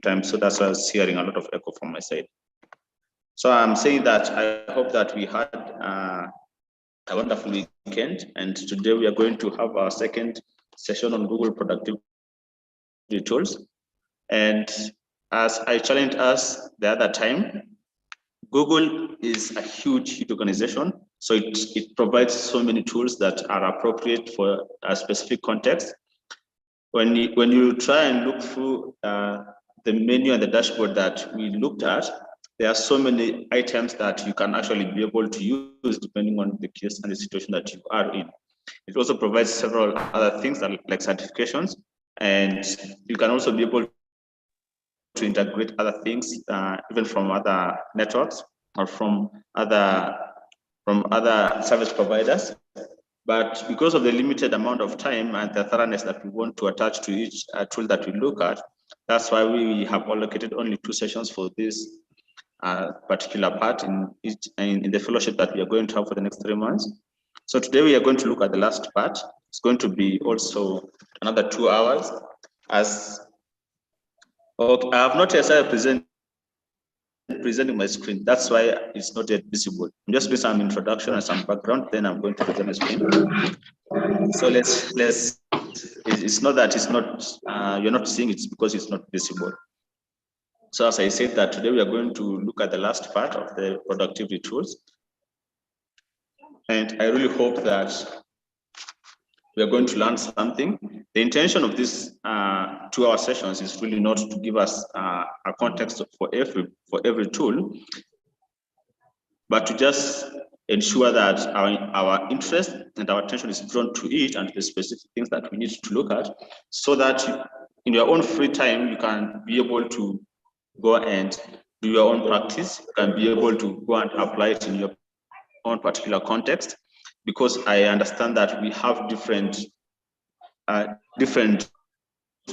time, so that's why I was hearing a lot of echo from my side. So I'm saying that I hope that we had a wonderful weekend, and today we are going to have our second session on Google Productivity Tools. And as I challenged us the other time, Google is a huge organization, so it provides so many tools that are appropriate for a specific context. When you try and look through the menu and the dashboard that we looked at, there are so many items that you can actually be able to use depending on the case and the situation that you are in. It also provides several other things like certifications, and you can also be able to integrate other things, even from other networks or from other service providers. But because of the limited amount of time and the thoroughness that we want to attach to each tool that we look at, that's why we have allocated only 2 sessions for this particular part in the fellowship that we are going to have for the next 3 months. So today we are going to look at the last part. It's going to be also another 2 hours. I have not yet started presenting my screen. That's why it's not yet visible. I'm just doing some introduction and some background, then I'm going to present my screen. So it's not that it's not, you're not seeing it because it's not visible. So as I said that today we are going to look at the last part of the productivity tools. And I really hope that we are going to learn something. The intention of these 2-hour sessions is really not to give us a context for every tool, but to just ensure that our interest and our attention is drawn to it and the specific things that we need to look at, so that in your own free time, you can be able to go and do your own practice, you can be able to go and apply it in your own particular context, because I understand that we have different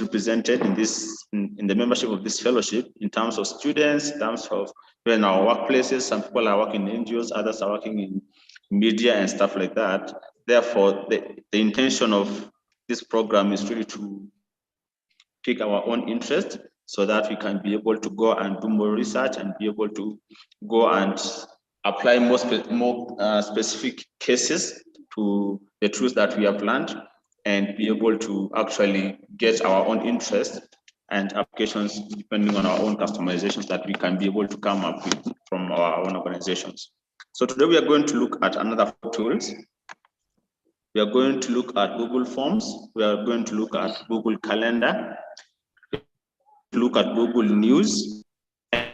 represented in the membership of this fellowship, in terms of students, in terms of in our workplaces. Some people are working in NGOs, others are working in media and stuff like that. Therefore, the intention of this program is really to pick our own interest, so that we can be able to go and do more research and be able to go and apply more specific cases to the tools that we have learned, and be able to actually get our own interest and applications depending on our own customizations that we can be able to come up with from our own organizations. So today we are going to look at another 4 tools. We are going to look at Google Forms. We are going to look at Google Calendar, look at Google News, and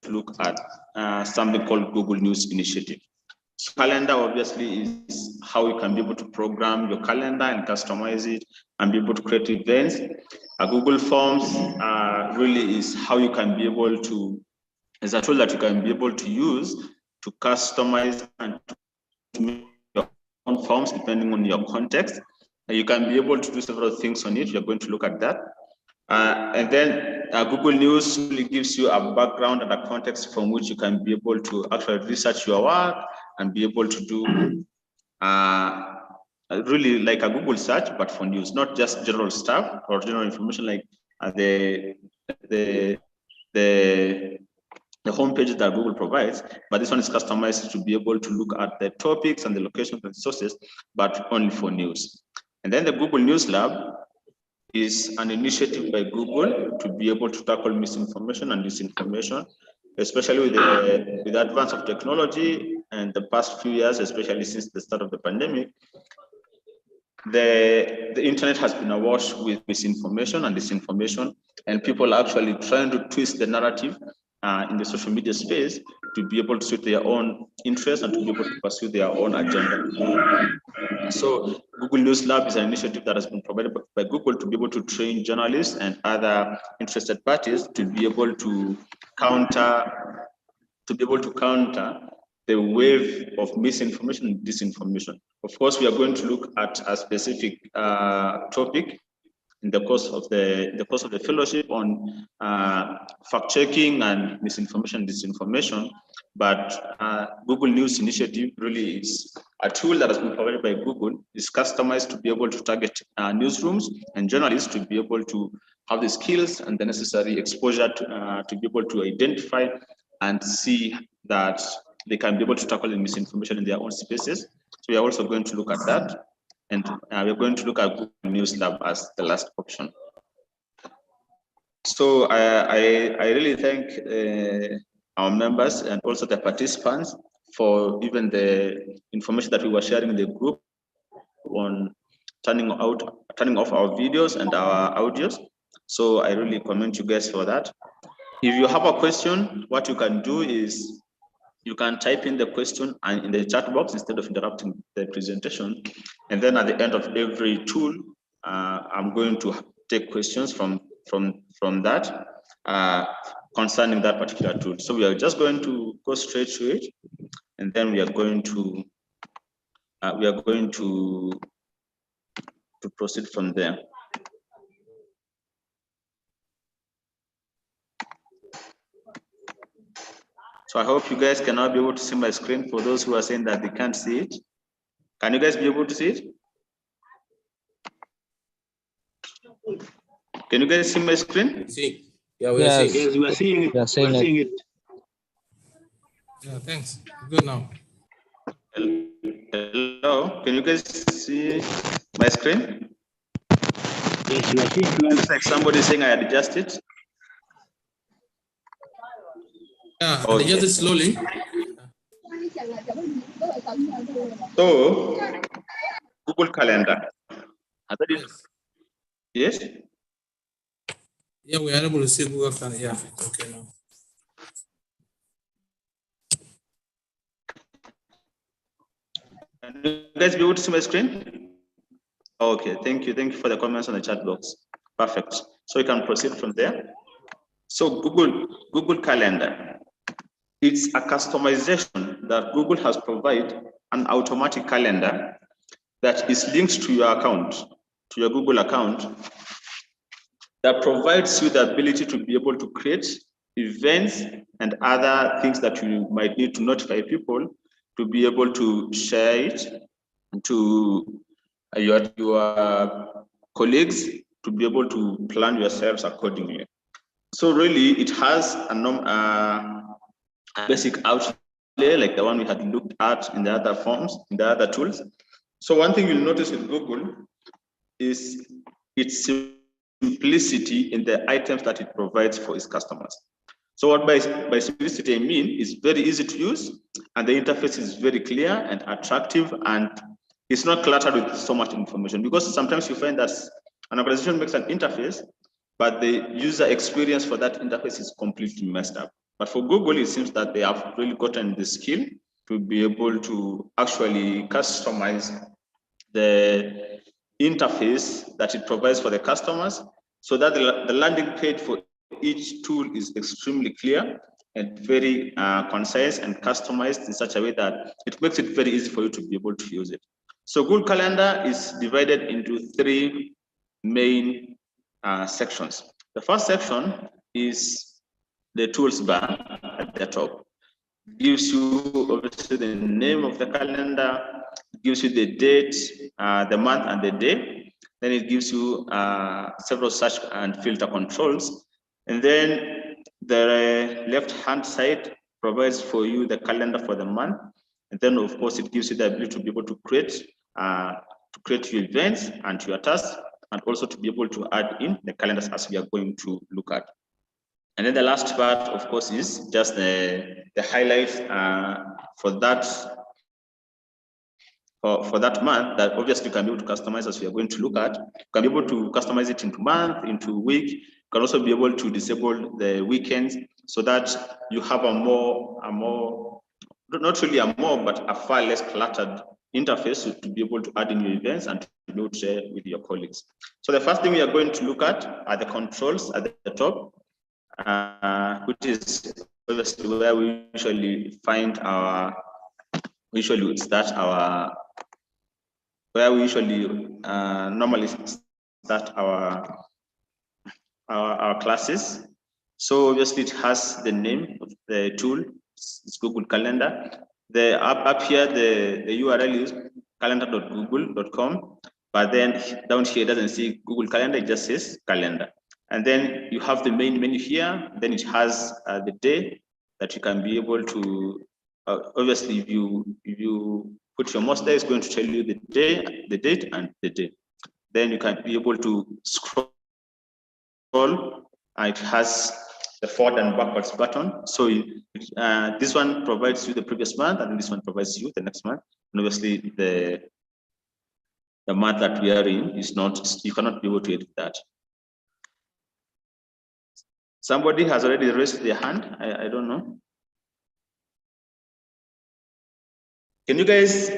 look at something called Google News Initiative. So calendar obviously is how you can be able to program your calendar and customize it and be able to create events. Google Forms really is how you can be able to, it's a tool that you can be able to use to customize and to make your own forms depending on your context. And you can be able to do several things on it. You're going to look at that. And then Google News really gives you a background and a context from which you can be able to actually research your work and be able to do really like a Google search, but for news, not just general stuff or general information like the homepage that Google provides, but this one is customized to be able to look at the topics and the locations and sources, but only for news. And then the Google News Lab is an initiative by Google to be able to tackle misinformation and disinformation, especially with the advance of technology and the past few years, especially since the start of the pandemic. The internet has been awash with misinformation and disinformation, and people are actually trying to twist the narrative in the social media space to be able to suit their own interests and to be able to pursue their own agenda. So Google News Lab is an initiative that has been provided by Google to be able to train journalists and other interested parties to be able to counter the wave of misinformation and disinformation. Of course, we are going to look at a specific topic in the course of the fellowship on fact checking and misinformation and disinformation. but Google News Initiative really is a tool that has been provided by Google. It's customized to be able to target newsrooms and journalists to be able to have the skills and the necessary exposure to be able to identify and see that they can be able to tackle the misinformation in their own spaces. So we are also going to look at that. And we're going to look at Google News Lab as the last option. So I really thank our members and also the participants for even the information that we were sharing in the group on turning off our videos and our audios. So I really commend you guys for that. If you have a question, what you can do is you can type in the question and in the chat box instead of interrupting the presentation. And then at the end of every tool, I'm going to take questions from that concerning that particular tool. So we are just going to go straight to it, and then we are going to proceed from there. So I hope you guys can now be able to see my screen. For those who are saying that they can't see it, can you guys be able to see it? Can you guys see my screen? See. Yeah, we are seeing. Yes, we are seeing it. We are seeing it. Yeah, thanks. Good now. Hello, can you guys see my screen? Yes, we are seeing it. Looks like somebody saying I adjust it. Yeah, Okay. adjust it slowly. So, Google Calendar. Yes. Yes? Yeah, we are able to see Google Calendar. Yeah, okay now. Can you guys be able to see my screen? Okay, thank you. Thank you for the comments on the chat box. Perfect. So we can proceed from there. So Google Calendar. It's a customization that Google has provided, an automatic calendar that is linked to your account, to your Google account, that provides you the ability to be able to create events and other things that you might need to notify people, to be able to share it to your colleagues, to be able to plan yourselves accordingly. So really, it has a basic outlay like the one we had looked at in the other forms, in the other tools. So one thing you'll notice with Google is its simplicity in the items that it provides for its customers. So what by simplicity I mean is very easy to use, and the interface is very clear and attractive, and it's not cluttered with so much information, because sometimes you find that an organization makes an interface, but the user experience for that interface is completely messed up. But for Google, it seems that they have really gotten the skill to be able to actually customize the interface that it provides for the customers, so that the landing page for each tool is extremely clear and very concise and customized in such a way that it makes it very easy for you to be able to use it. So Google Calendar is divided into three main sections. The first section is the tools bar at the top. Gives you obviously the name of the calendar, gives you the date, the month and the day. Then it gives you several search and filter controls. And then the left-hand side provides for you the calendar for the month. And then of course it gives you the ability to be able to create your events and your tasks, and also to be able to add in the calendars as we are going to look at. And then the last part, of course, is just the highlights for that month, that obviously you can be able to customize, as we are going to look at. You can be able to customize it into month, into week. You can also be able to disable the weekends, so that you have not really but a far less cluttered interface to be able to add in your events and to be able to share with your colleagues. So the first thing we are going to look at are the controls at the top, which is obviously where we usually find normally start our classes. So obviously it has the name of the tool, it's Google Calendar. The up here, the URL is calendar.google.com, but then down here it doesn't say Google Calendar, it just says calendar. And then you have the main menu here. Then it has the day that you can be able to. Obviously, if you put your mouse there, it's going to tell you the day, the date, and the day. Then you can be able to scroll. It has the forward and backwards button. So this one provides you the previous month, and this one provides you the next month. And obviously, the month that we are in is not. You cannot be able to edit that. Somebody has already raised their hand. I don't know. Can you guys?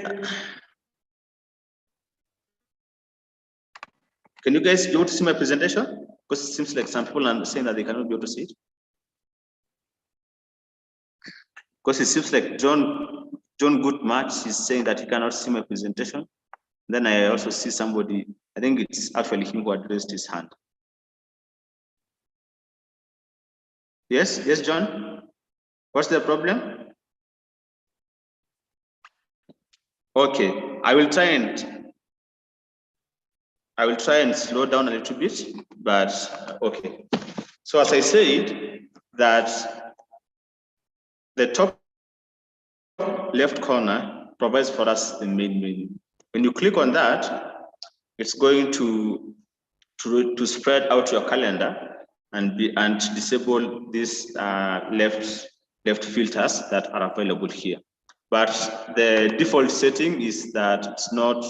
Can you guys be able to see my presentation? Because it seems like some people are saying that they cannot be able to see it. Because it seems like John Goodmatch is saying that he cannot see my presentation. Then I also see somebody, I think it's actually him who had raised his hand. Yes, John? What's the problem? Okay, I will try and slow down a little bit, but okay. So as I said, that the top left corner provides for us the main menu. When you click on that, it's going to spread out your calendar and disable these left filters that are available here. But the default setting is that it's not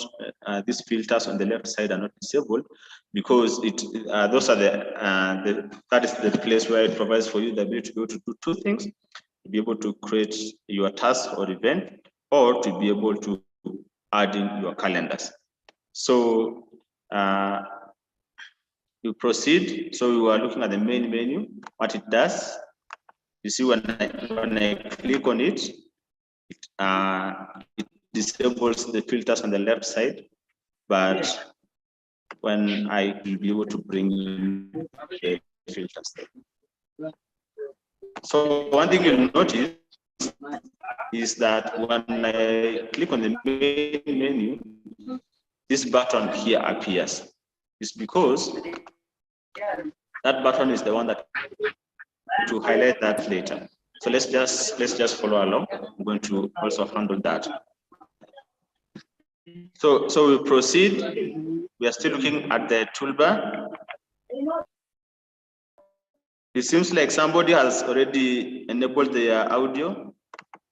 these filters on the left side are not disabled, because those are that is the place where it provides for you the ability to be able to do two things: to be able to create your task or event, or to be able to add in your calendars. So you proceed. So we are looking at the main menu. What it does, you see when I click on it, it disables the filters on the left side, but when I will be able to bring in the filters there. So one thing you'll notice is that when I click on the main menu, this button here appears. It's because that button is the one that to highlight that later. So let's just follow along. I'm going to also handle that. So we proceed. We are still looking at the toolbar. It seems like somebody has already enabled their audio.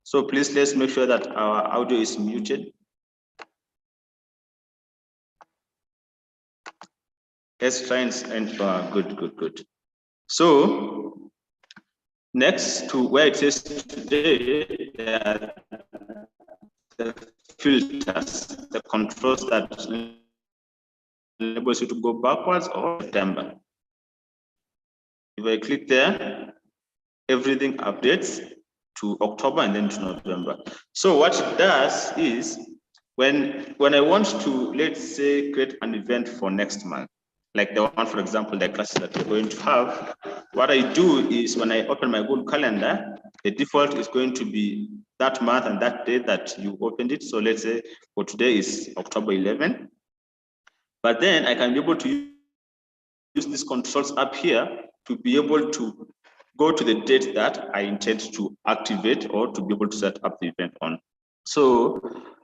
So please, let's make sure that our audio is muted. Let's try and good. So next to where it says today, the filters, the controls that enables you to go backwards or September. If I click there, everything updates to October and then to November. So what it does is when I want to, let's say, create an event for next month, like the one, for example, the classes that we're going to have, what I do is when I open my Google Calendar, the default is going to be that month and that day that you opened it. So let's say for today is October 11. But then I can be able to use these controls up here to be able to go to the date that I intend to activate or to be able to set up the event on. So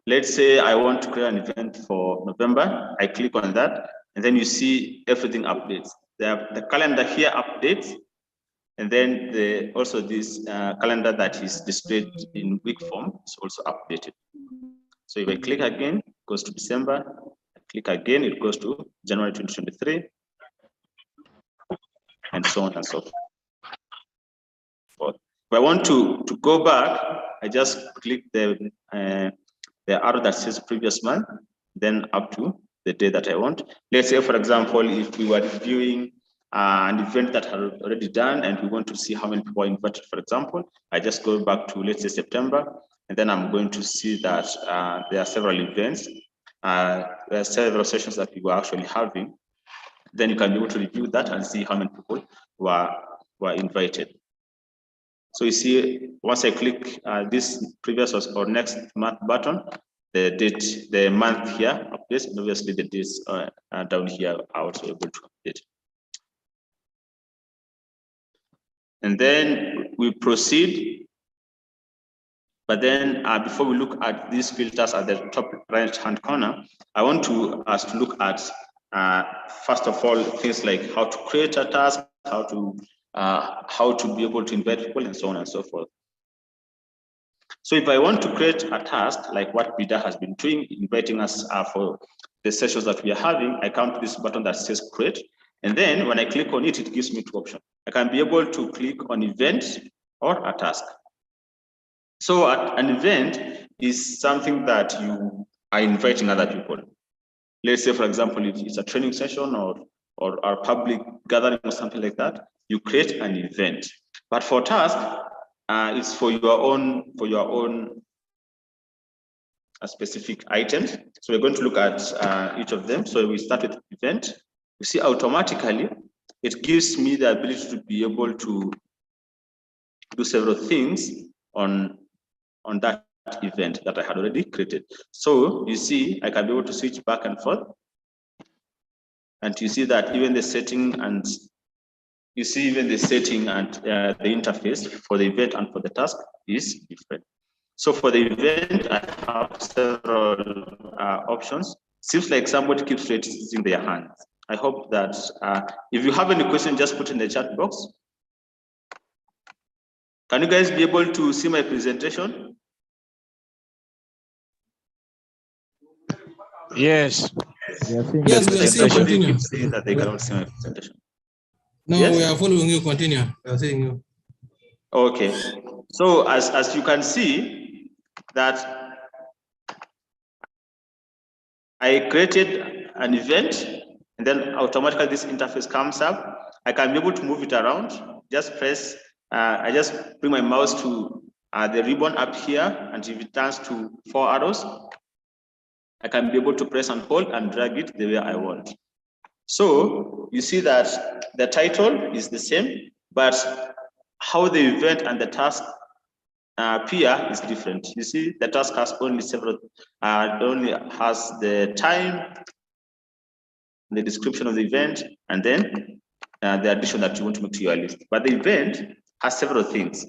let's say I want to create an event for November. I click on that, and then you see everything updates. The calendar here updates, and then also this calendar that is displayed in week form is also updated. So if I click again, it goes to December. I click again, it goes to January 2023, and so on and so forth. If I want to go back, I just click the arrow that says previous month, then up to the day that I want. Let's say, for example, if we were reviewing an event that had already done and we want to see how many people are invited, for example, I just go back to, let's say, September, and then I'm going to see that there are several events, there are several sessions that we were actually having. Then you can be able to review that and see how many people were invited. So you see, once I click this previous or next month button, the date, the month here updates, and obviously the dates down here are also able to update. And then we proceed. But then before we look at these filters at the top right-hand corner, I want us to look at, first of all, things like how to create a task, how to be able to invite people, and so on and so forth. So if I want to create a task, like what Bida has been doing, inviting us for the sessions that we are having, I come to this button that says create. And then when I click on it, it gives me two options. I can be able to click on event or a task. So an event is something that you are inviting other people. Let's say, for example, if it's a training session or a public gathering or something like that, you create an event. But for task, it's for your own specific items. So we're going to look at each of them. So we start with event. You see, automatically, it gives me the ability to be able to do several things on that event that I had already created. So you see, I can be able to switch back and forth. And you see that even the setting and the interface for the event and for the task is different. So for the event, I have several options. Seems like somebody keeps raising their hands. I hope that if you have any question, just put in the chat box. Can you guys be able to see my presentation? Yes. Yes, we are seeing. Continue. Saying that they cannot see my presentation. No, yes? We are following you. Continue. We are seeing you. Okay. So as you can see that I created an event and then automatically this interface comes up. I can be able to move it around. Just press, I just bring my mouse to the ribbon up here, and if it turns to 4 arrows, I can be able to press and hold and drag it the way I want. So you see that the title is the same, but how the event and the task appear is different. You see, the task has only only has the time, the description of the event, and then the addition that you want to make to your list. But the event has several things.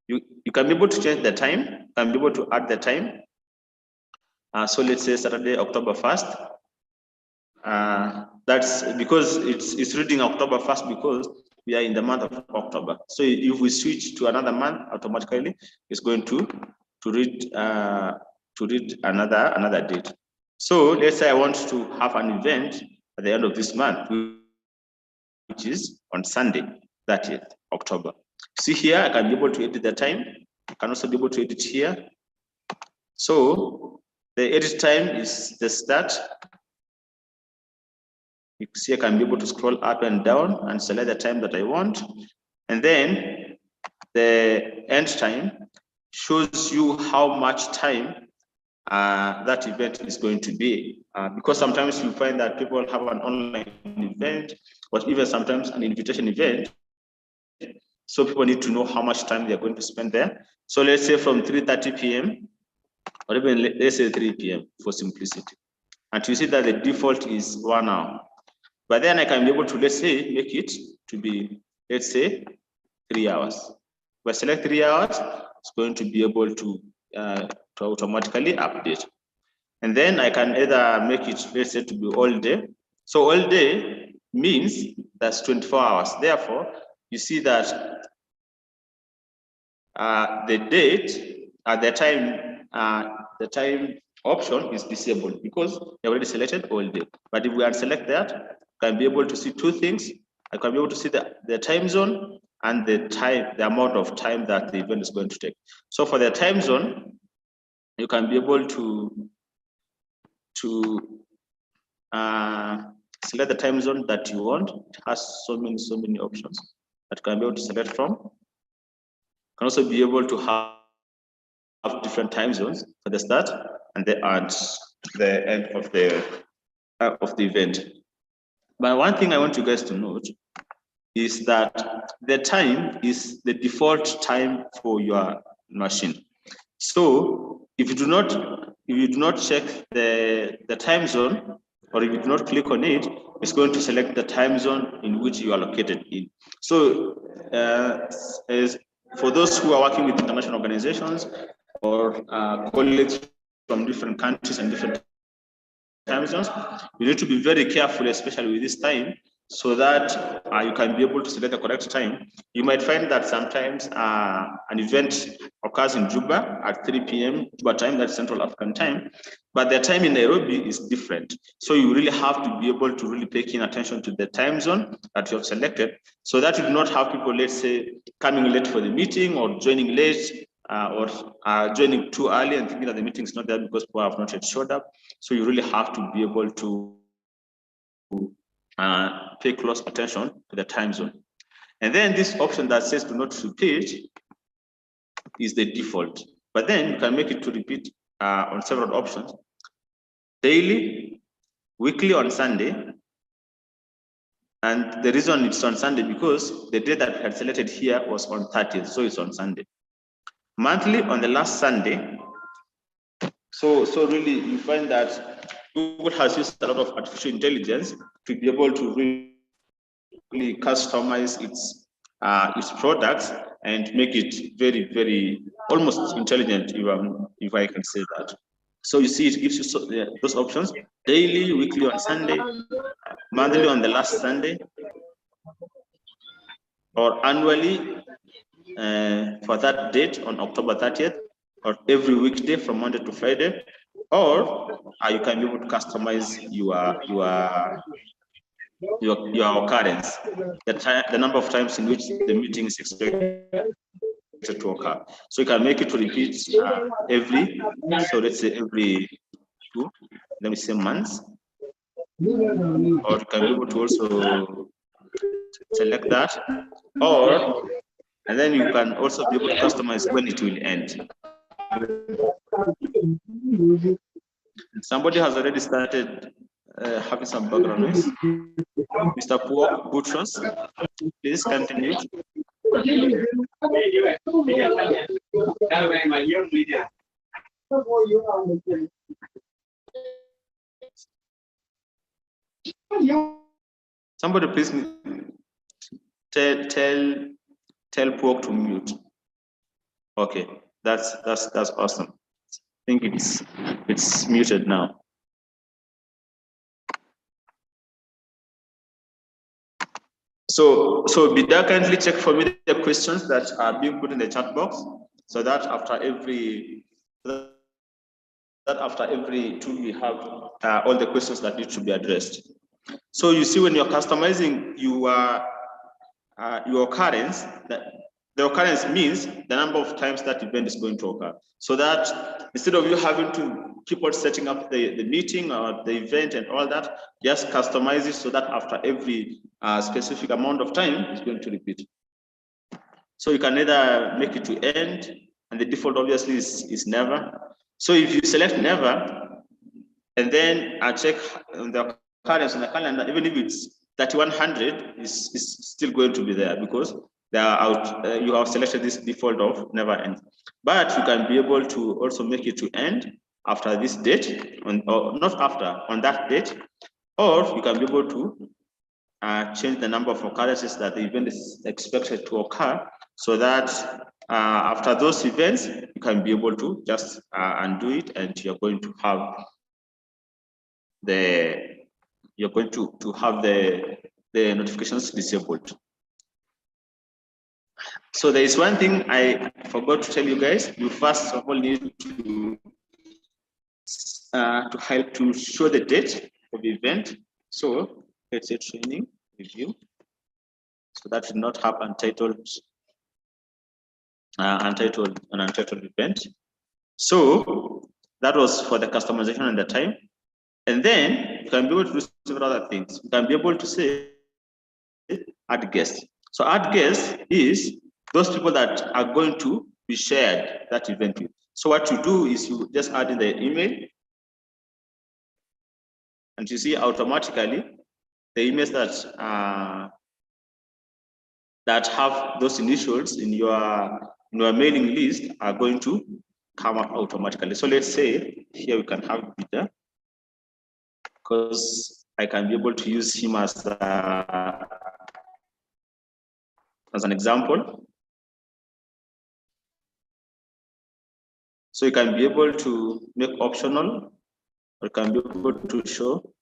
You can be able to change the time, can be able to add the time. So let's say Saturday, October 1st. That's because it's reading October 1st because we are in the month of October. So if we switch to another month, automatically it's going to read another date. So let's say I want to have an event at the end of this month, which is on Sunday, 30th October. See here, I can be able to edit the time. I can also be able to edit here. So the edit time is the start. You see, I can be able to scroll up and down and select the time that I want. And then the end time shows you how much time that event is going to be. Because sometimes you find that people have an online event, or even sometimes an invitation event. So people need to know how much time they're going to spend there. So let's say from 3:30 p.m. or even let's say 3 p.m. for simplicity. And you see that the default is 1 hour. But then I can be able to, let's say, make it to be, let's say, 3 hours. If I select 3 hours, it's going to be able to automatically update. And then I can either make it, let's say, to be all day. So all day means that's 24 hours. Therefore, you see that the date, the time option is disabled because we already selected all day. But if we unselect that, I can be able to see two things. I can be able to see the time zone and the amount of time that the event is going to take. So for the time zone, you can be able to select the time zone that you want. It has so many options that you can be able to select from. You can also be able to have different time zones for the start and the end of the event. But one thing I want you guys to note is that the time is the default time for your machine. So if you do not check the time zone, or if you do not click on it, it's going to select the time zone in which you are located in. So as for those who are working with international organizations or colleagues from different countries and different time zones, you need to be very careful, especially with this time, so that you can be able to select the correct time. You might find that sometimes an event occurs in Juba at 3 p.m. Juba time, that's Central African time, but the time in Nairobi is different. So you really have to be able to really pay keen attention to the time zone that you have selected, so that you do not have people, let's say, coming late for the meeting or joining late, or joining too early and thinking that the meeting is not there because people have not yet showed up. So you really have to be able to pay close attention to the time zone. And then this option that says do not repeat is the default. But then you can make it to repeat on several options: daily, weekly, on Sunday. And the reason it's on Sunday because the day that we had selected here was on 30th, so it's on Sunday. Monthly, on the last Sunday. So really you find that Google has used a lot of artificial intelligence to be able to really customize its products and make it very, very almost intelligent, if I can say that. So you see, it gives you those options: daily, weekly on Sunday, monthly on the last Sunday, or annually for that date on October 30th, or every weekday from Monday to Friday, or you can be able to customize your occurrence, the number of times in which the meeting is expected to occur. So you can make it to repeat every, so let's say every 2, let me say months, or you can be able to also select that, or, and then you can also be able to customize when it will end. Somebody has already started having some background noise. Mr. Boutros, please continue. Somebody please tell Pork to mute. Okay, that's awesome. I think it's muted now. So Bida, kindly check for me the questions that are being put in the chat box, so that after every 2 we have all the questions that need to be addressed. So you see, when you're customizing your occurrence, the occurrence means the number of times that event is going to occur. So that instead of you having to keep on setting up the meeting or the event and all that, just customize it so that after every specific amount of time, it's going to repeat. So you can either make it to end, and the default obviously is never. So if you select never, and then I check on the occurrence on the calendar, even if it's 3100, is still going to be there because they are out. You have selected this default of never end. But you can be able to also make it to end after this date, or not after, on that date, or you can be able to change the number of occurrences that the event is expected to occur, so that after those events, you can be able to just undo it, and you're going to have the notifications disabled. So there is one thing I forgot to tell you guys. You first of all need to help to show the date of the event. So let's say training review. So that should not have untitled event. So that was for the customization and the time. And then you can be able to do several other things. You can be able to say add guest. So add guest is those people that are going to be shared that event with. So what you do is you just add in the email, and you see automatically the emails that that have those initials in your mailing list are going to come up automatically. So let's say here we can have Peter, because I can be able to use him as an example. So you can be able to make optional, or can be able to show.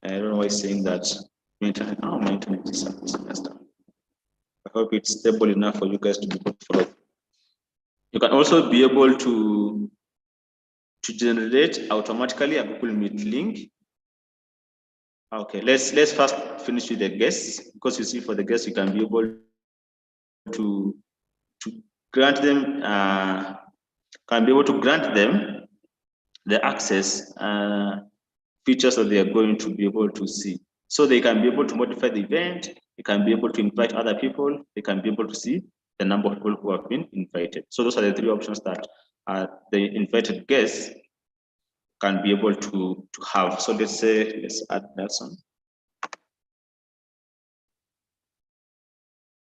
I don't know why it's saying that. My internet is semester. I hope it's stable enough for you guys to be able to follow. You can also be able to generate automatically a Google Meet link. Okay, let's first finish with the guests, because you see for the guests you can be able to grant them the access features that they are going to be able to see. So they can be able to modify the event, they can be able to invite other people, they can be able to see the number of people who have been invited. So those are the three options that the invited guests can be able to have. So let's add Nelson.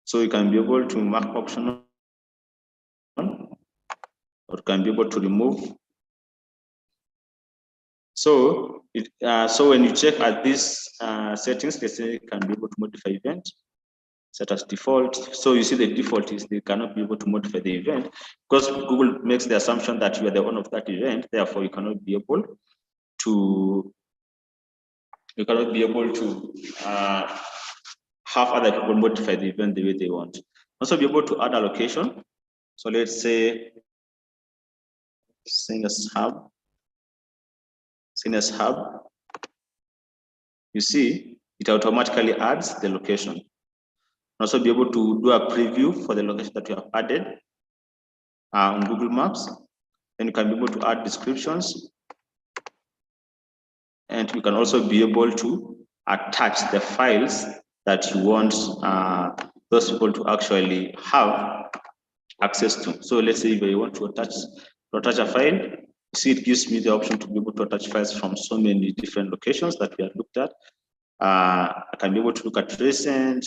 So you can be able to mark optional, or can be able to remove. So so when you check at these settings, let's say you can be able to modify event, set as default. So you see the default is they cannot be able to modify the event, because Google makes the assumption that you are the owner of that event. Therefore, you cannot be able to have other people modify the event the way they want. Also be able to add a location. So let's say Singers Hub. You see, it automatically adds the location. Also be able to do a preview for the location that you have added on Google Maps. Then you can be able to add descriptions. And you can also be able to attach the files that you want those people to actually have access to. So let's say if I want to attach a file, you see it gives me the option to be able to attach files from so many different locations that we have looked at. I can be able to look at recent,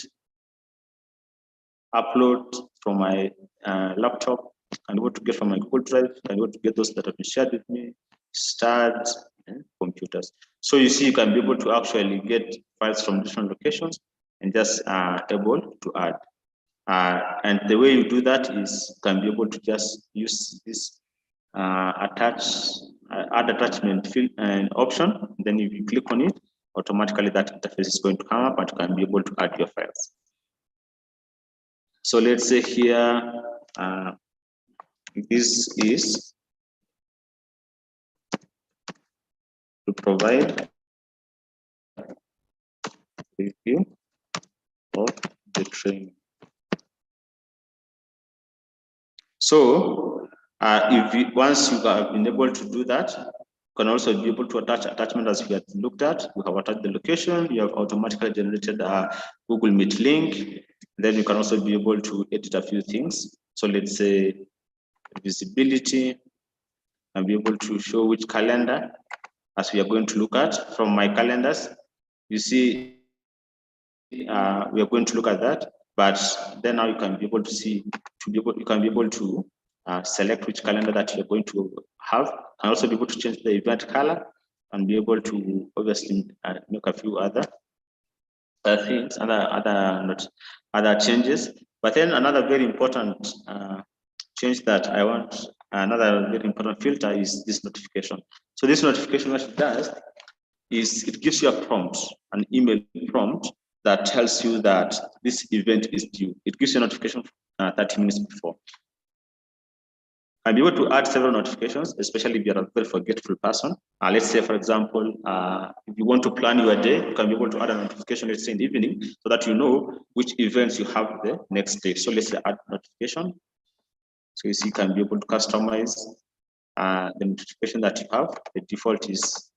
upload from my laptop, and able to get from my Google Drive, and able to get those that have been shared with me, start computers. So you see, you can be able to actually get files from different locations and just able to add. And the way you do that is you can be able to just use this add attachment field and option. Then if you click on it, automatically that interface is going to come up and you can be able to add your files. So let's say here, this is to provide review of the training. So once you have been able to do that, you can also be able to attach attachment as we had looked at. You have attached the location, you have automatically generated a Google Meet link. Then you can also be able to edit a few things. So let's say visibility, and be able to show which calendar, as we are going to look at from my calendars. You see, we are going to look at that, but then now you can be able to see, you can be able to select which calendar that you're going to have, and also be able to change the event color, and be able to obviously make a few other things, other changes. But then another very important change that I want, another very important filter is this notification. So this notification, what it does is it gives you a prompt, an email prompt that tells you that this event is due. It gives you a notification 30 minutes before. I'll be able to add several notifications, especially if you're a very forgetful person. Let's say, for example, if you want to plan your day, you can be able to add a notification, let's say in the evening, so that you know which events you have the next day. So let's say add notification. So you see, you can be able to customize the notification that you have. The default is,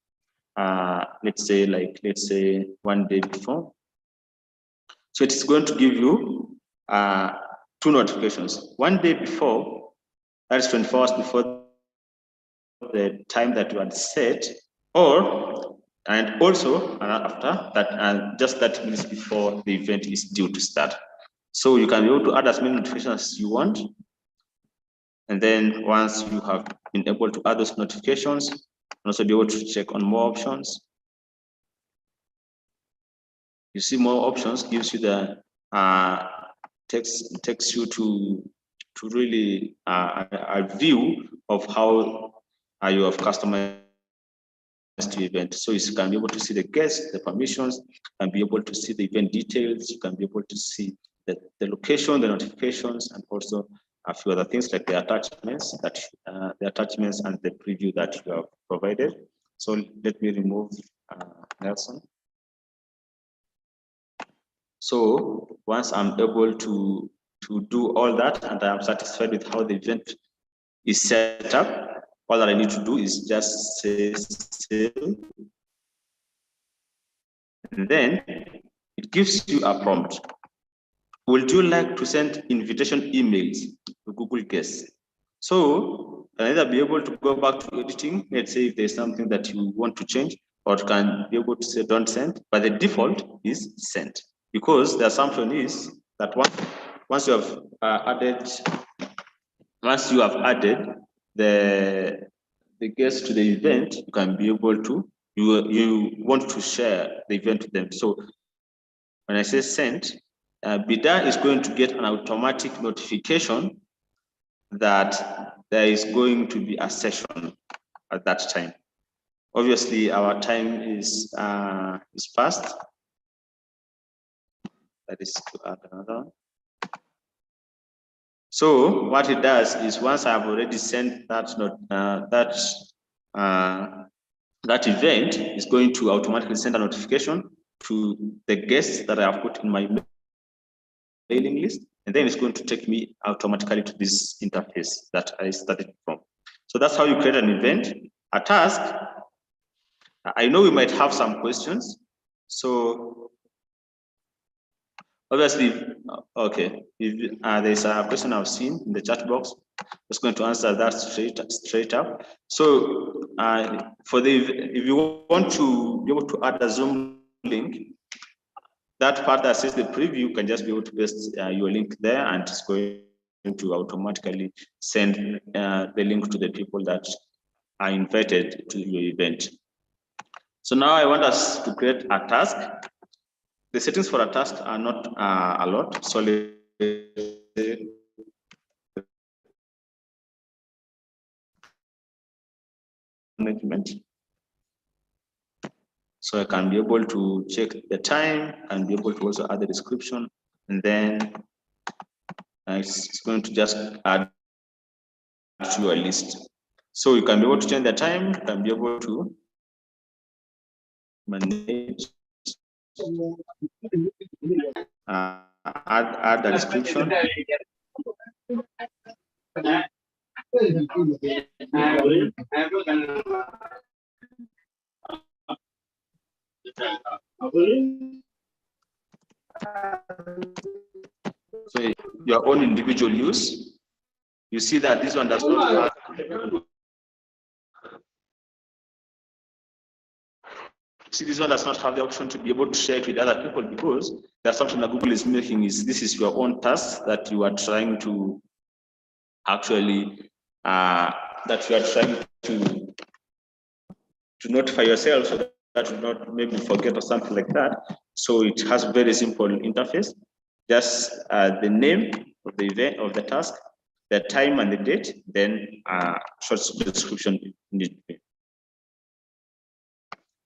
let's say 1 day before. So it's going to give you 2 notifications. 1 day before, that is 24 hours before the time that you had set, or And also after that, just 30 minutes before the event is due to start. So you can be able to add as many notifications as you want. And then once you have been able to add those notifications, you can also be able to check on more options. You see more options gives you the takes you to really a view of how you have customized the event. So you can be able to see the guests, the permissions, and be able to see the event details. You can be able to see the location, the notifications, and also a few other things like the attachments and the preview that you have provided. So let me remove Nelson. So once I'm able to do all that and I'm satisfied with how the event is set up, all that I need to do is just say save. And then it gives you a prompt. Would you like to send invitation emails to Google Guests? So you can either be able to go back to editing, let's say if there's something that you want to change, or you can be able to say don't send, but the default is send. Because the assumption is that once you have added the guests to the event, you can be able to, you want to share the event with them. So when I say send, Bida is going to get an automatic notification that there is going to be a session at that time. Obviously, our time is fast. That is to add another one. So what it does is once I've already sent that that event is going to automatically send a notification to the guests that I have put in my mailing list, and then it's going to take me automatically to this interface that I started from. So that's how you create an event. A task, I know we might have some questions. So obviously, okay, if there's a question I've seen in the chat box, I'm just going to answer that straight up. So if you want to be able to add a Zoom link, that part that says the preview, you can just be able to paste your link there, and it's going to automatically send the link to the people that are invited to your event. So now I want us to create a task. The settings for a task are not a lot, so management. So I can be able to check the time and be able to also add the description, and then it's going to just add to your list. So you can be able to change the time, you can be able to manage, add the description. So your own individual use, you see that this one does not have, this one does not have the option to be able to share it with other people, because the assumption that Google is making is this is your own task that you are trying to actually to notify yourself, so that you not maybe forget or something like that. So it has very simple interface, just the name of the event, of the task, the time and the date, then short description in it.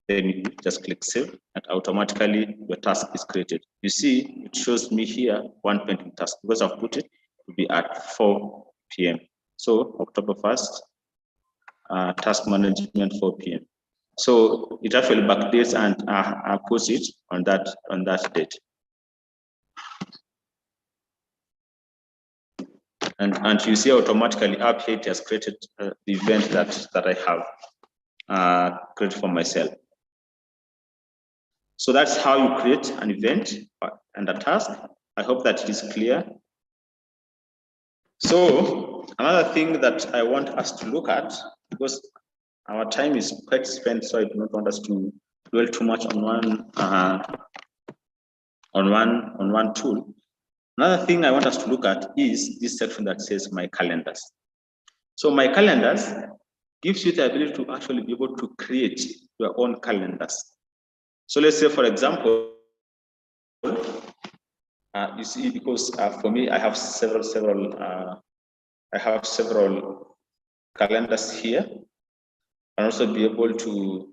Then you just click save, and automatically your task is created. You see, it shows me here one pending task because I've put it to be at 4 p.m. So October 1st, task management 4 p.m. So it actually backdates and puts it on that date. And you see automatically up here it has created the event that I have created for myself. So that's how you create an event and a task. I hope that it is clear. So another thing that I want us to look at, because our time is quite spent, so I do not want us to dwell too much on one tool. Another thing I want us to look at is this section that says my calendars. So my calendars gives you the ability to actually be able to create your own calendars. So let's say, for example, you see, because for me, I have several calendars here, and also be able to.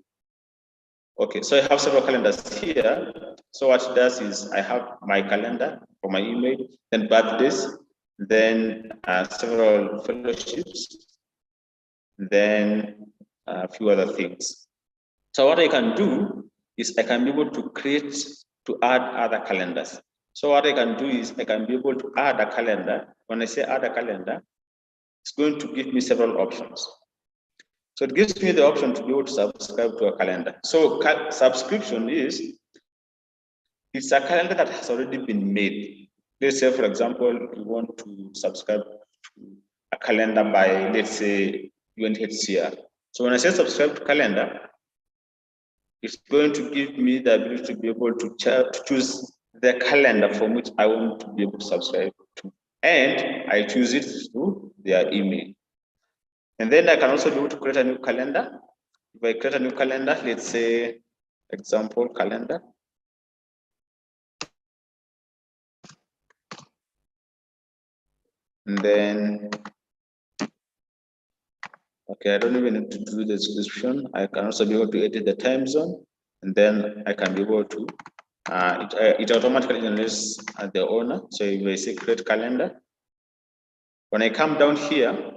Okay, so I have several calendars here. So what it does is I have my calendar for my email, then birthdays, then several fellowships, then a few other things. So what I can do is I can be able to add other calendars. So what I can do is I can be able to add a calendar. When I say add a calendar, it's going to give me several options. So it gives me the option to be able to subscribe to a calendar. So subscription it's a calendar that has already been made. Let's say, for example, you want to subscribe to a calendar by, let's say, UNHCR. So when I say subscribe to calendar, it's going to give me the ability to be able to choose the calendar from which I want to be able to subscribe to. And I choose it through their email. And then I can also be able to create a new calendar. If I create a new calendar, let's say example calendar. And then, okay, I don't even need to do the description. I can also be able to edit the time zone. And then I can be able to, it automatically generates the owner. So if I say create calendar, when I come down here,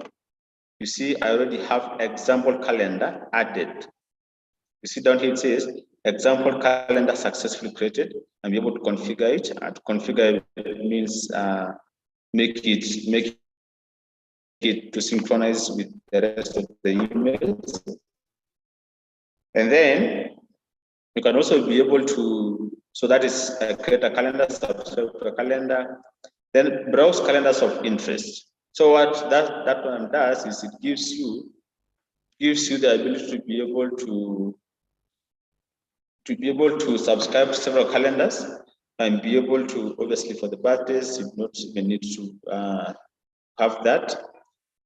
you see, I already have example calendar added. You see down here, it says example calendar successfully created. I'm able to configure it. And to configure it means make it to synchronize with the rest of the emails. And then you can also be able to, so that is create a calendar, subscribe to a calendar, then browse calendars of interest. So what that one does is it gives you the ability to be able to subscribe to several calendars and be able to, obviously for the birthdays, you not even need to have that.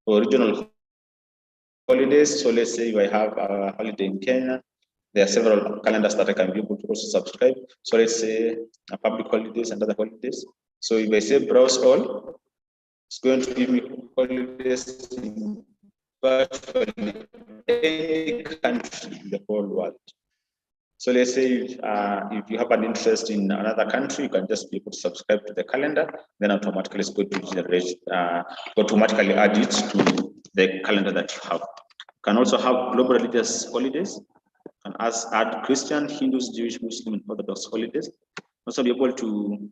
For regional holidays, so let's say if I have a holiday in Kenya, there are several calendars that I can be able to also subscribe. So let's say public holidays and other holidays. So if I say browse all, it's going to give me holidays in virtually any country in the whole world. So let's say if you have an interest in another country, you can just be able to subscribe to the calendar, then automatically it's going to generate, automatically add it to the calendar that you have. You can also have global religious holidays, and add Christian, Hindus, Jewish, Muslim, and Orthodox holidays. Also be able to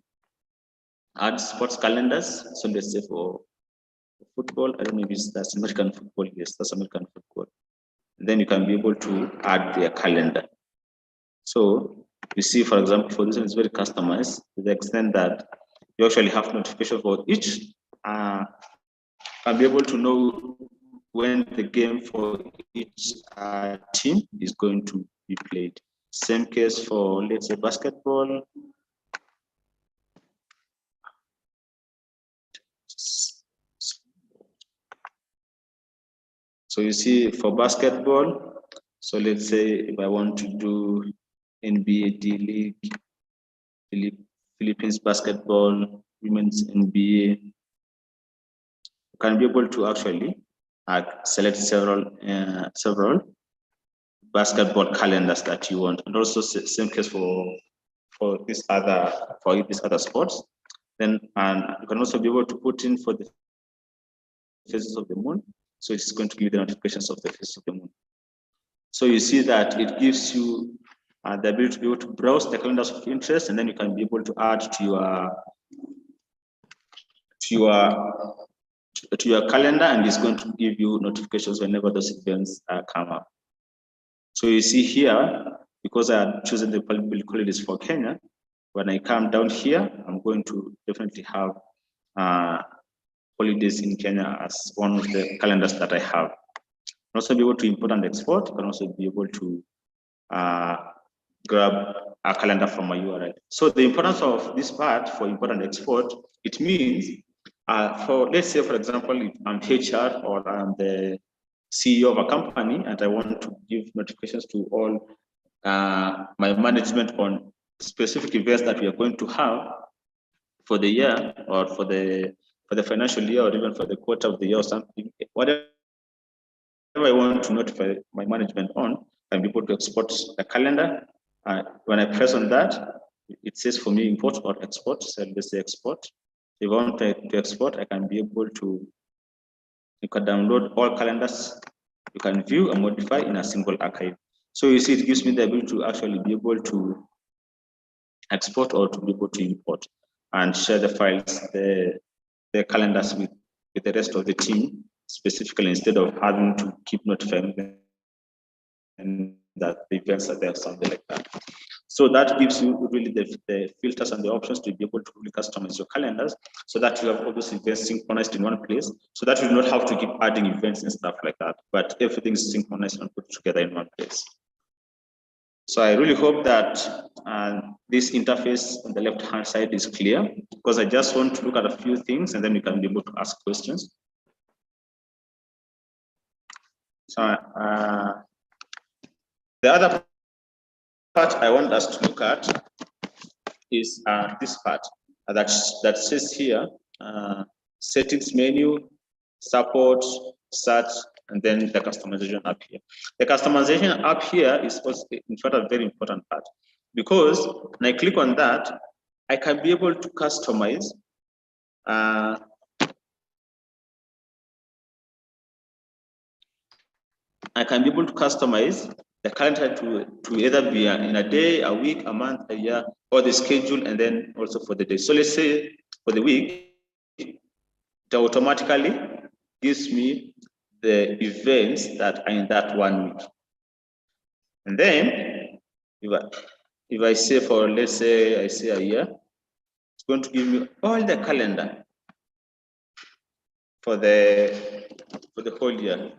add sports calendars. So let's say for football, I don't know if that's American football. Yes, that's American football. And then you can be able to add their calendar. So you see, for example, for this one, it's very customized to the extent that you actually have notification for each. Can be able to know when the game for each team is going to be played. Same case for, let's say, basketball. So you see for basketball, so let's say if I want to do NBA D-League, Philippines basketball, women's NBA, you can be able to actually select several basketball calendars that you want, and also same case for these other sports. Then you can also be able to put in for the phases of the moon. So it's going to give you the notifications of the phases of the moon. So you see that it gives you the ability to be able to browse the calendars of interest, and then you can be able to add to your calendar, and it's going to give you notifications whenever those events come up. So you see here, because I had chosen the public holidays for Kenya, when I come down here, I'm going to definitely have holidays in Kenya as one of the calendars that I have. Also be able to import and export. You can also be able to grab a calendar from my URL. So the importance of this part for import and export, it means for, let's say, for example, if I'm HR or I'm the CEO of a company and I want to give notifications to all my management on specific events that we are going to have for the year or for the financial year or even for the quarter of the year or something, whatever I want to notify my management on, I'm able to export the calendar. When I press on that, it says for me import or export. So let's say export. If I want to export, I can be able to, you can download all calendars, you can view and modify in a single archive. So you see, it gives me the ability to actually be able to export or to be able to import and share the files, the calendars with the rest of the team, specifically, instead of having to keep notifying them and that the events are there, something like that. So that gives you really the filters and the options to be able to really customize your calendars so that you have all those events synchronized in one place, so that you do not have to keep adding events and stuff like that, but everything is synchronized and put together in one place. So I really hope that this interface on the left-hand side is clear, because I just want to look at a few things and then we can be able to ask questions. So the other part I want us to look at is this part that says here, settings menu, support, search, and then the customization up here. The customization up here is also, in fact, a very important part, because when I click on that, I can be able to customize the calendar to either be in a day, a week, a month, a year, or the schedule, and then also for the day. So let's say for the week, it automatically gives me the events that are in that 1 week. And then if I say for, let's say I say a year, it's going to give me all the calendar for the whole year.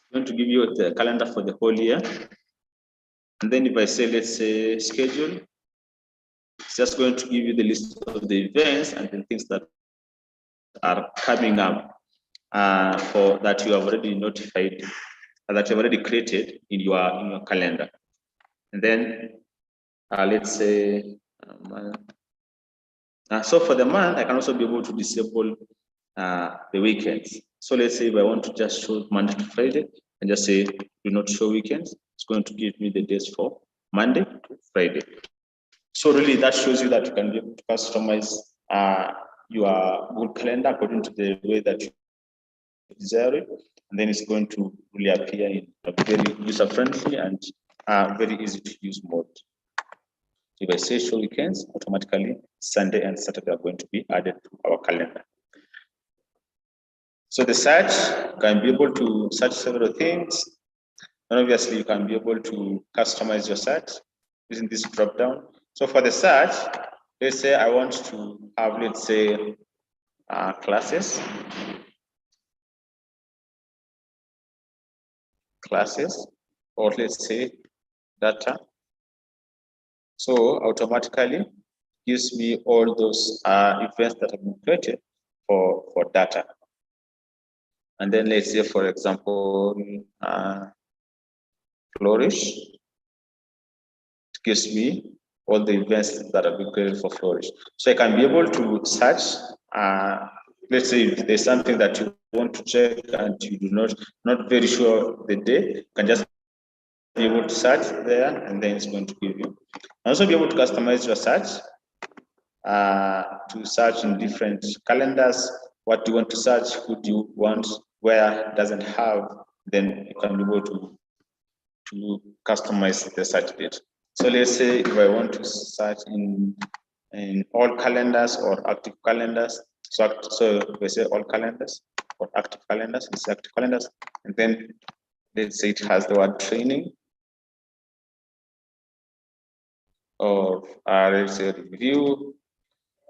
It's going to give you the calendar for the whole year. And then if I say, let's say schedule, it's just going to give you the list of the events and the things that are coming up for that you have already notified, that you've already created in your calendar. And then let's say, so for the month, I can also be able to disable the weekends. So let's say if I want to just show Monday to Friday and just say, do not show weekends, it's going to give me the days for Monday to Friday. So really that shows you that you can be able to customize your Google Calendar according to the way that you desire it. And then it's going to really appear in a very user-friendly and very easy to use mode. If I say show weekends, automatically Sunday and Saturday are going to be added to our calendar. So the search, can be able to search several things. And obviously you can be able to customize your search using this drop down. So for the search, let's say I want to have, let's say, classes, or let's say data. So automatically gives me all those events that have been created for data. And then let's say, for example, Flourish. It gives me all the events that have been created for Flourish. So I can be able to search. Let's say if there's something that you want to check and you do not very sure the day, you can just be able to search there, and then it's going to give you. Also be able to customize your search to search in different calendars. What do you want to search? Who do you want? Where doesn't have? Then you can be able to customize the search date. So let's say if I want to search in all calendars or active calendars. So we say all calendars or active calendars. It's active calendars, and then let's say it has the word training, or let's say review,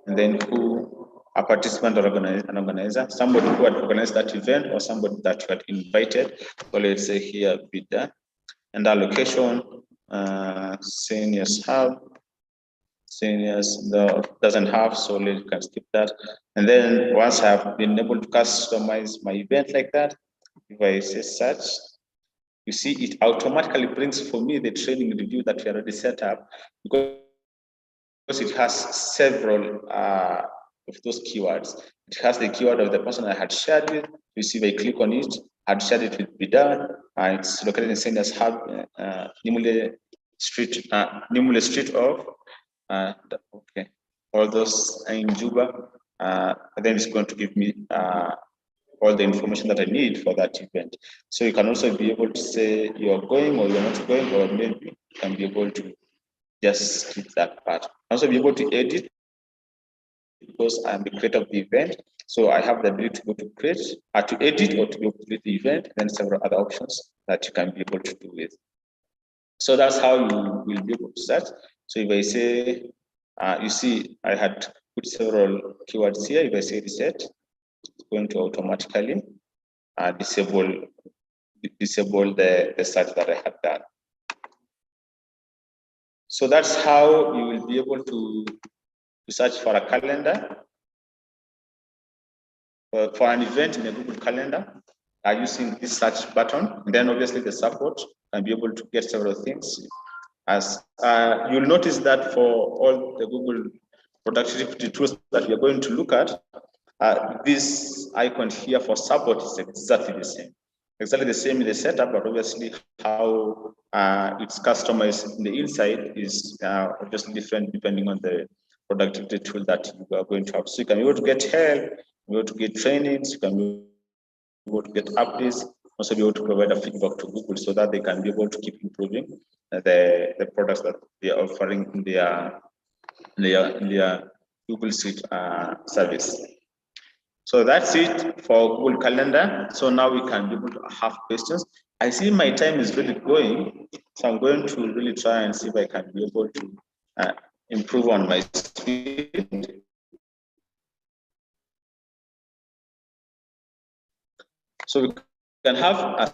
and then who, a participant or an organizer, somebody who had organized that event or somebody that you had invited. So let's say here bidder, And our location, seniors have, seniors doesn't have, so you can skip that. And then once I've been able to customize my event like that, if I say search, you see it automatically brings for me the training review that we already set up, because it has several of those keywords. It has the keyword of the person I had shared with. You see, if I click on it, I had shared it with Bidar. It's located in Seniors Hub, Nimule Street of. Okay, all those in Juba. Then it's going to give me all the information that I need for that event. So you can also be able to say you're going or you're not going, or maybe you can be able to just skip that part. Also be able to edit, because I'm the creator of the event. So I have the ability to go to create, to edit, or to go to create the event, and then several other options that you can be able to do with. So that's how you will be able to search. So if I say, you see, I had put several keywords here. If I say reset, it's going to automatically disable the search that I had done. So that's how you will be able to search for a calendar, for an event in a Google Calendar, using this search button. And then obviously the support can be able to get several things. As you'll notice that for all the Google productivity tools that we are going to look at, this icon here for support is exactly the same. Exactly the same in the setup, but obviously how it's customized in the inside is obviously different depending on the productivity tool that you are going to have. So you can be able to get help, be able to get trainings, you can be able to get updates, also be able to provide a feedback to Google so that they can be able to keep improving the products that they are offering in their Google Suite service. So that's it for Google Calendar. So now we can be able to have questions. I see my time is really going, so I'm going to really try and see if I can be able to improve on my speed. So we can have a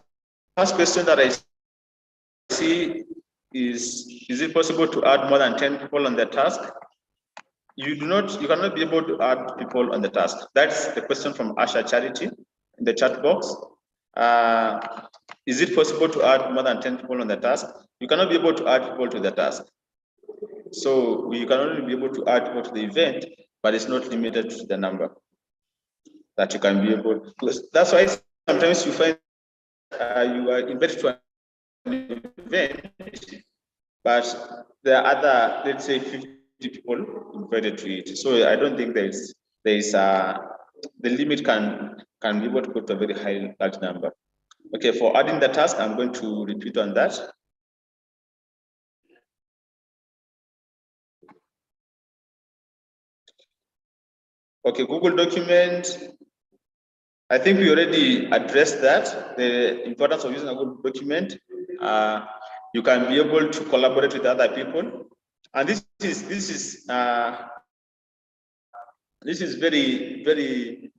first question that I see is it possible to add more than 10 people on the task? You cannot be able to add people on the task. That's the question from Asha Charity in the chat box. Is it possible to add more than 10 people on the task? You cannot be able to add people to the task. So you can only be able to add people to the event, but it's not limited to the number that you can be able to. Because that's why sometimes you find you are invited to an event, but there are other, let's say 50 people invited to it. So I don't think there is the limit can be able to go to a very large number. Okay, for adding the task, I'm going to repeat on that. Okay, Google document. I think we already addressed that, the importance of using a Google document. You can be able to collaborate with other people. And this is very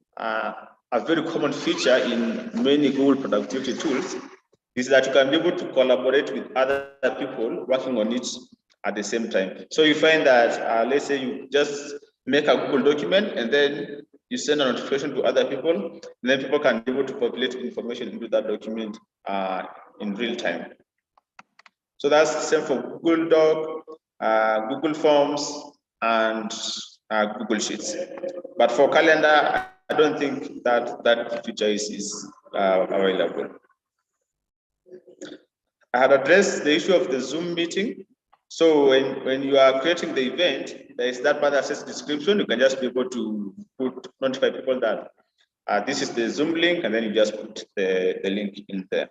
a very common feature in many Google productivity tools, is that you can be able to collaborate with other people working on it at the same time. So you find that, let's say you just make a Google document and then you send a notification to other people, and then people can be able to populate information into that document in real time. So that's the same for Google Doc, Google Forms, and Google Sheets. But for calendar, I don't think that feature is available. I had addressed the issue of the Zoom meeting. So when you are creating the event, there is that part that says description. You can just be able to notify people that this is the Zoom link, and then you just put the link in there.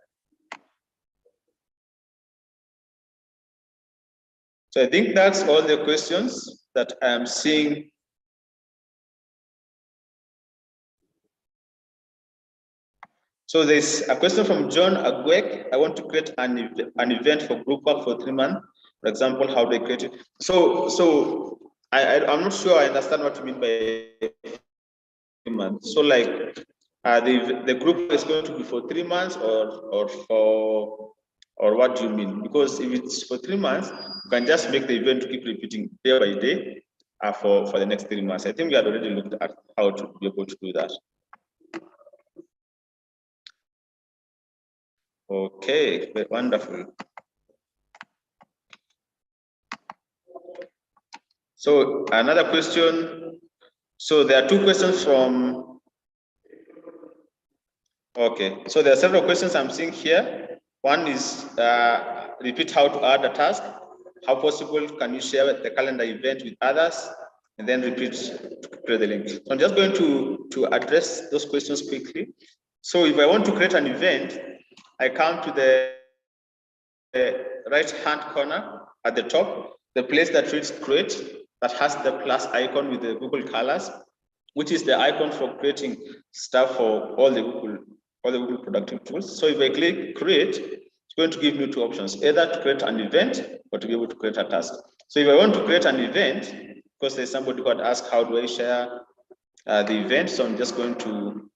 So I think that's all the questions that I am seeing. So there's a question from John Agwek. I want to create an event for group work for 3 months. For example, how they create it. So I'm not sure I understand what you mean by 3 months. So like the group is going to be for 3 months or for Or what do you mean? Because if it's for 3 months, you can just make the event to keep repeating day by day for the next 3 months. I think we had already looked at how to be able to do that. Okay, wonderful. So another question. So there are 2 questions from, okay. So there are several questions I'm seeing here. One is repeat how to add a task. How possible can you share the calendar event with others? And then repeat to create the link. So I'm just going to address those questions quickly. So if I want to create an event, I come to the right-hand corner at the top, the place that reads create, that has the plus icon with the Google colors, which is the icon for creating stuff for all the Google productive tools. So if I click create, it's going to give me 2 options, either to create an event or to be able to create a task. So if I want to create an event, because there's somebody who had asked, how do I share the event? So I'm just going to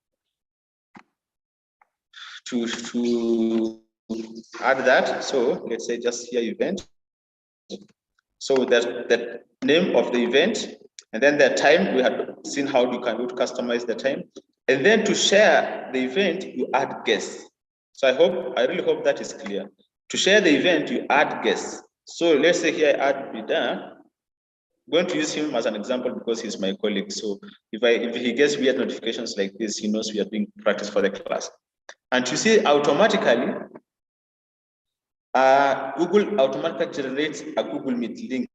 add that. So let's say just here event. So there's the name of the event, and then the time. We had seen how you can customize the time. And then to share the event, you add guests. So I really hope that is clear. To share the event, you add guests. So let's say here I add Bidan. I'm going to use him as an example because he's my colleague. So if he gets weird notifications like this, he knows we are doing practice for the class. And you see automatically, Google automatically generates a Google Meet link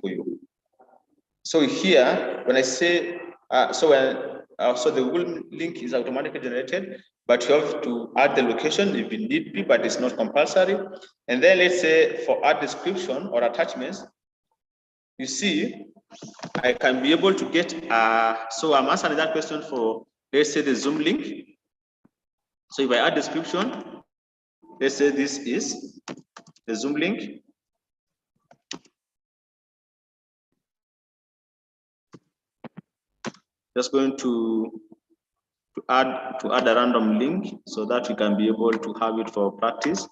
for you. So here, when I say, so the Google link is automatically generated, but you have to add the location if it need be, but it's not compulsory. And then let's say for add description or attachments, you see, I can be able to get, so I'm answering that question for, let's say the Zoom link. So if I add description, let's say this is the Zoom link. Just going to add a random link so that we can be able to have it for practice.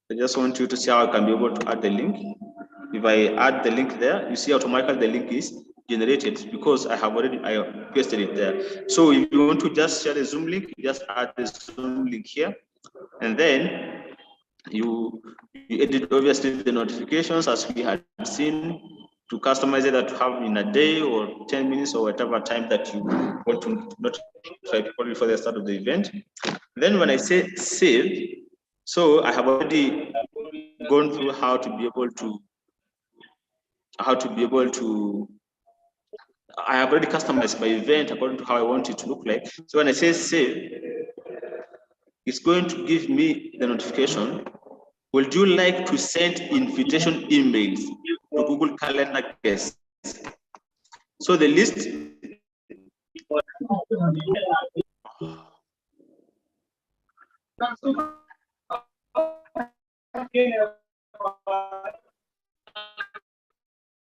I just want you to see how I can be able to add the link. If I add the link there, you see automatically the link is generated because I pasted it there. So if you want to just share the Zoom link, you just add the Zoom link here, and then you edit obviously the notifications as we had seen, to customize it to have in a day or 10 minutes or whatever time that you want to notify people before the start of the event. Then when I say save, so I have already gone through how to be able to, I have already customized my event according to how I want it to look like. So when I say save, it's going to give me the notification. Would you like to send invitation emails to Google Calendar guests? So the list.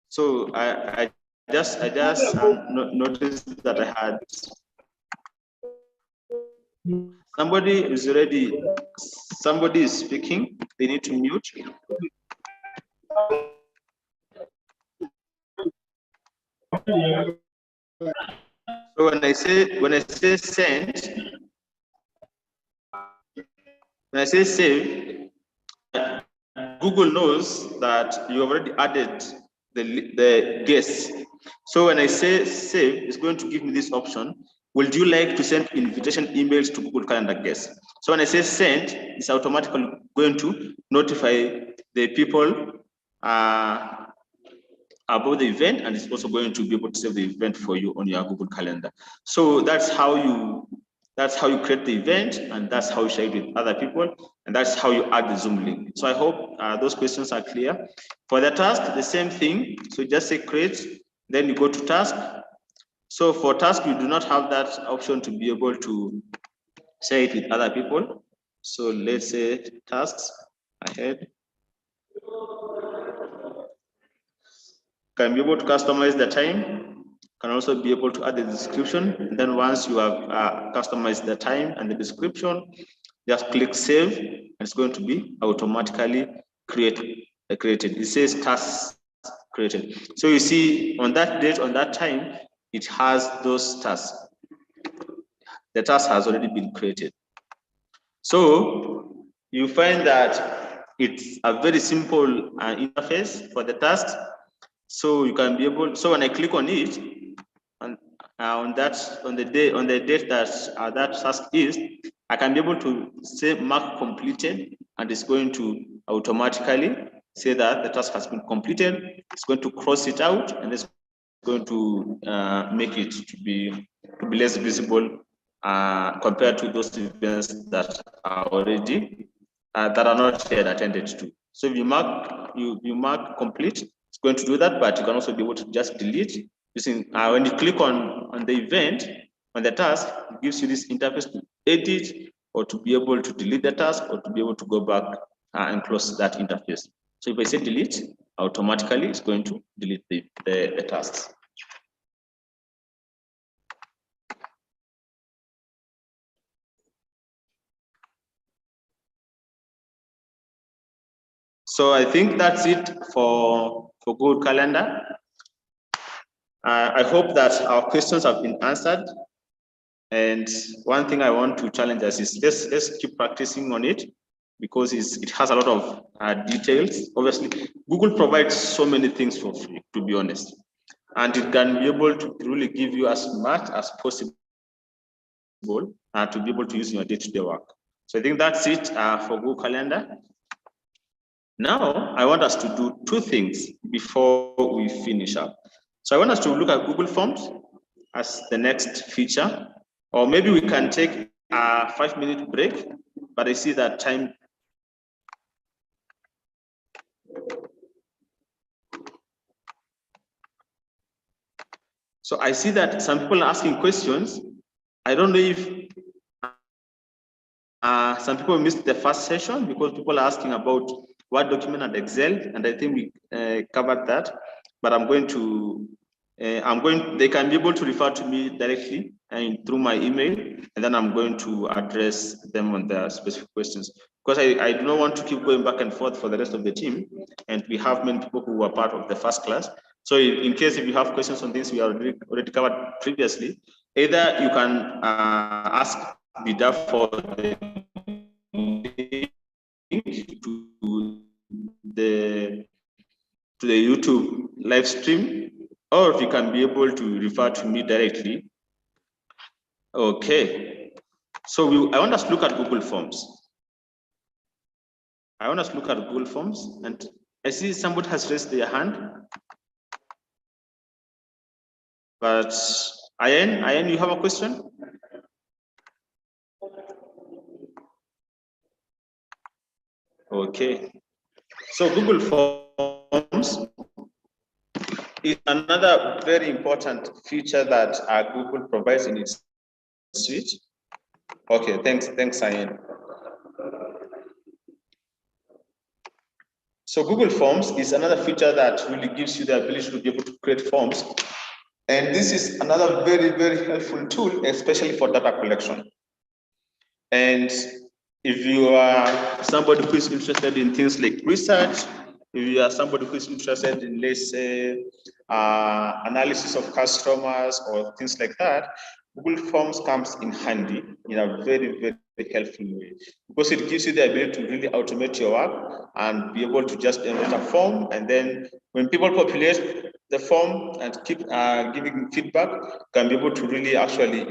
So I just noticed that I had somebody is speaking. They need to mute. So when I say send, when I say save, Google knows that you already added the guests. So when I say save, it's going to give me this option. Would you like to send invitation emails to Google Calendar guests? So when I say send, it's automatically going to notify the people about the event, and it's also going to be able to save the event for you on your Google Calendar. So that's how you create the event, and that's how you share it with other people, and that's how you add the Zoom link. So I hope those questions are clear. For the task, the same thing. So just say create, then you go to task. So for task, you do not have that option to be able to share it with other people. So let's say tasks ahead. Can be able to customize the time. can also be able to add the description. And then once you have customized the time and the description, just click save, and it's going to be automatically created. It says tasks created. So you see on that date, on that time, it has those tasks. The task has already been created. So you find that it's a very simple interface for the tasks. So you can be able. So when I click on it, and on the date that that task is, I can be able to say mark completed, and it's going to automatically say that the task has been completed. It's going to cross it out, and it's going to make it to be less visible compared to those events that are already that are not yet attended to. So if you mark complete, it's going to do that, but you can also be able to just delete using when you click on the event, on the task, it gives you this interface to edit or to be able to delete the task or to be able to go back and close that interface. So if I say delete, automatically it's going to delete the tasks. So I think that's it for Google Calendar. I hope that our questions have been answered. And one thing I want to challenge us is let's keep practicing on it, because it has a lot of details. Obviously, Google provides so many things for free, to be honest, and it can be able to really give you as much as possible to be able to use in your day-to-day work. So I think that's it for Google Calendar. Now, I want us to do two things before we finish up. So I want us to look at Google Forms as the next feature, or maybe we can take a 5-minute break, but I see that time. So I see that some people are asking questions. I don't know if some people missed the first session because people are asking about Word document and Excel, and I think we covered that. But they can be able to refer to me directly and through my email, and then I'm going to address them on their specific questions. Because I do not want to keep going back and forth for the rest of the team, and we have many people who were part of the first class. So in case if you have questions on this we already covered previously, either you can ask Vida for the link to the YouTube live stream, or if you can be able to refer to me directly. Okay, so I want us to look at Google Forms. And I see somebody has raised their hand. But Ayen, you have a question? Okay. So Google Forms is another very important feature that Google provides in its suite. Okay, thanks, Ayen. So Google Forms is another feature that really gives you the ability to be able to create forms. And this is another very, very helpful tool, especially for data collection. And if you are somebody who is interested in things like research, if you are somebody who is interested in, let's say, analysis of customers or things like that, Google Forms comes in handy in a very, very helpful way, because it gives you the ability to really automate your work and be able to just generate a form, and then when people populate the form and keep giving feedback, can be able to really you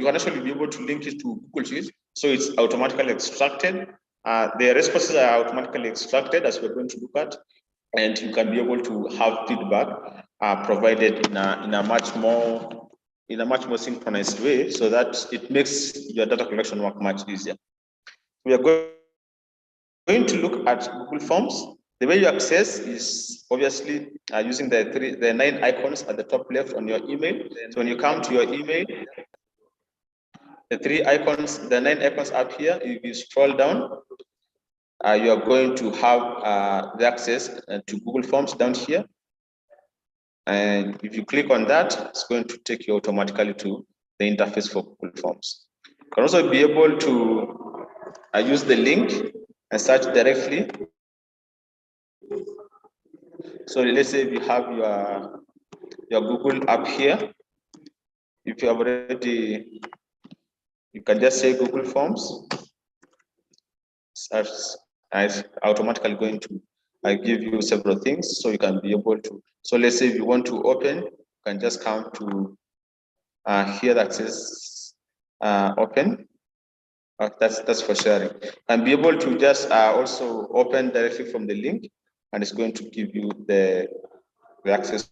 can actually be able to link it to Google Sheets, so it's automatically extracted. The responses are automatically extracted, as we're going to look at, and you can be able to have feedback provided in a much more synchronized way, so that it makes your data collection work much easier. We are going to look at Google Forms. The way you access is obviously using the 9 icons at the top left on your email. So when you come to your email, the 9 icons up here, if you scroll down, you are going to have the access to Google Forms down here. And if you click on that, it's going to take you automatically to the interface for Google Forms. You can also be able to use the link and search directly. So let's say you have your Google app here. If you have already, you can just say Google Forms. It's automatically going to give you several things, so you can be able to. So let's say if you want to open, you can just come to here that says open. That's for sharing, and be able to just also open directly from the link, and it's going to give you the access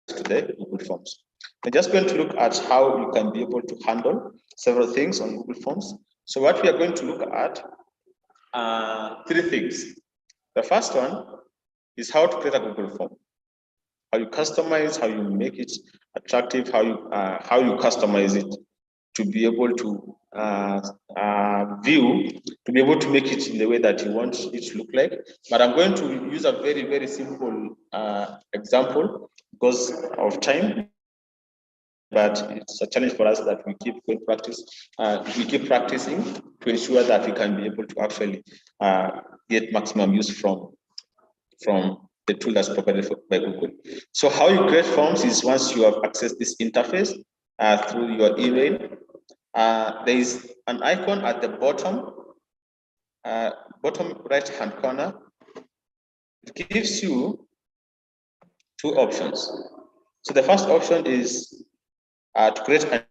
to the Google Forms. We're just going to look at how you can be able to handle several things on Google Forms. So what we are going to look at three things. The first one is how to create a Google Form. How you customize, how you make it attractive, how you customize it to be able to view, to be able to make it in the way that you want it to look like. But I'm going to use a very, very simple example because of time. But it's a challenge for us that we keep going practice. We keep practicing to ensure that we can be able to actually get maximum use from the tool that's provided by Google. So how you create forms is once you have accessed this interface through your email, there is an icon at the bottom right-hand corner. It gives you two options. So the first option is to create a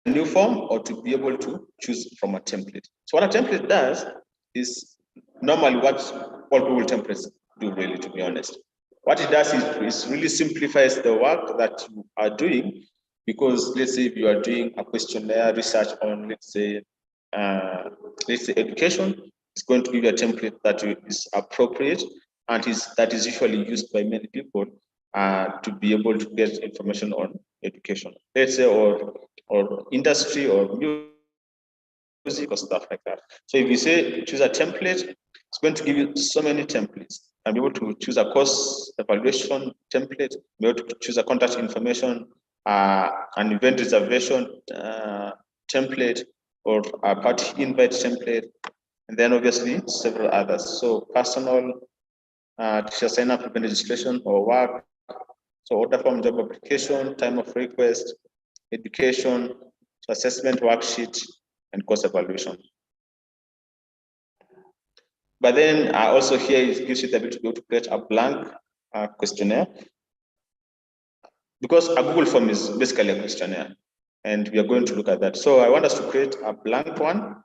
new form or to be able to choose from a template. So what a template does is normally what all Google templates do, really, to be honest. What it does is really simplifies the work that you are doing, because let's say if you are doing a questionnaire research on, let's say education, it's going to give you a template that is appropriate and that is usually used by many people to be able to get information on education, let's say, or industry or music or stuff like that. So if you say choose a template, it's going to give you so many templates. I'm able to choose a course evaluation template, be able to choose a contact information, an event reservation template, or a party invite template, and then obviously several others. So personal, teacher sign up, event registration or work. So order form, job application, time of request, education, assessment worksheet, and course evaluation. But then also here it gives you the ability to be able to create a blank questionnaire, because a Google form is basically a questionnaire, and we are going to look at that. So I want us to create a blank one,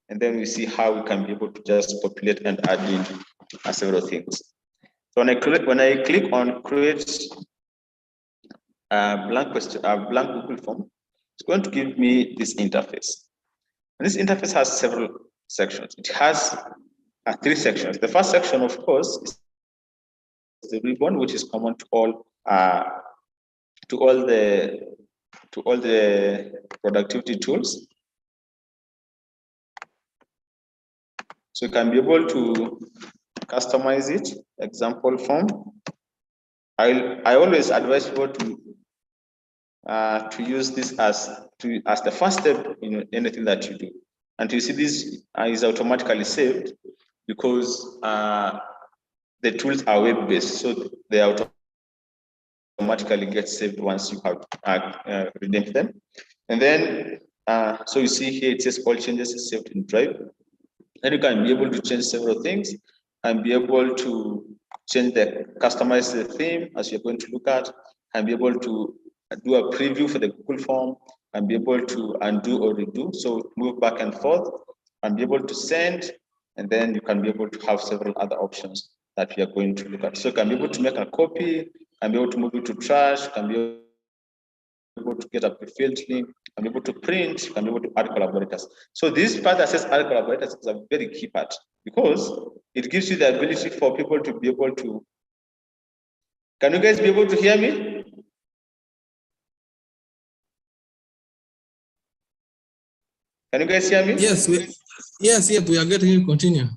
and then we see how we can be able to just populate and add in several things. So when I click on create a blank Google form, it's going to give me this interface. And this interface has several sections. It has three sections. The first section, of course, is the ribbon, which is common to all the productivity tools. So you can be able to customize it. Example form. I always advise people to use this as the first step in anything that you do. And you see this is automatically saved because the tools are web-based, so they automatically get saved once you have renamed them. And then, so you see here, it says all changes are saved in Drive. Then you can be able to change several things and be able to customize the theme as you're going to look at, and be able to do a preview for the Google form, and be able to undo or redo. So move back and forth and be able to send, and then you can be able to have several other options that we are going to look at. So you can be able to make a copy, and be able to move it to trash, can be able to get a pre-filled link, can be able to print, can be able to add collaborators. So this part that says add collaborators is a very key part, because it gives you the ability for people to be able to. Can you guys be able to hear me? Can you guys hear me? Yes, we are getting you. Continue.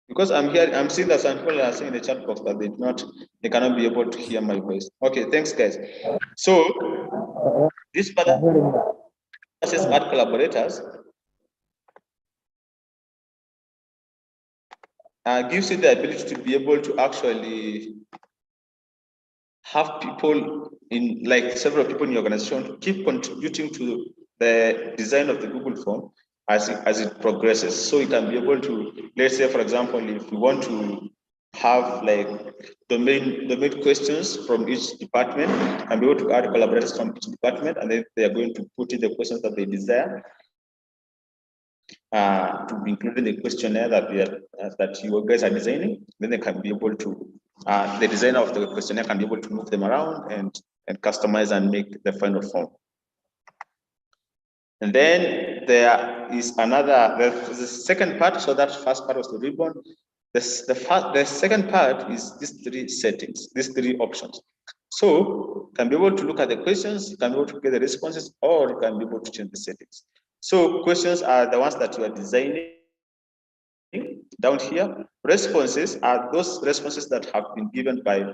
Because I'm seeing that some people are saying in the chat box that they cannot be able to hear my voice. Okay, thanks guys. So this part says add collaborators gives you the ability to be able to actually have people in, like several people in your organization, keep contributing to the design of the Google form as it progresses. So you can be able to, let's say, for example, if you want to have like domain questions from each department, and be able to add collaborators from each department, and then they are going to put in the questions that they desire. To be included in the questionnaire that you guys are designing, then they can be able to, the designer of the questionnaire can be able to move them around and customize and make the final form. And then there is the second part. So that first part was the ribbon. The second part is these three settings, these three options. So you can be able to look at the questions, you can be able to get the responses, or you can be able to change the settings. So questions are the ones that you are designing down here. Responses are those responses that have been given by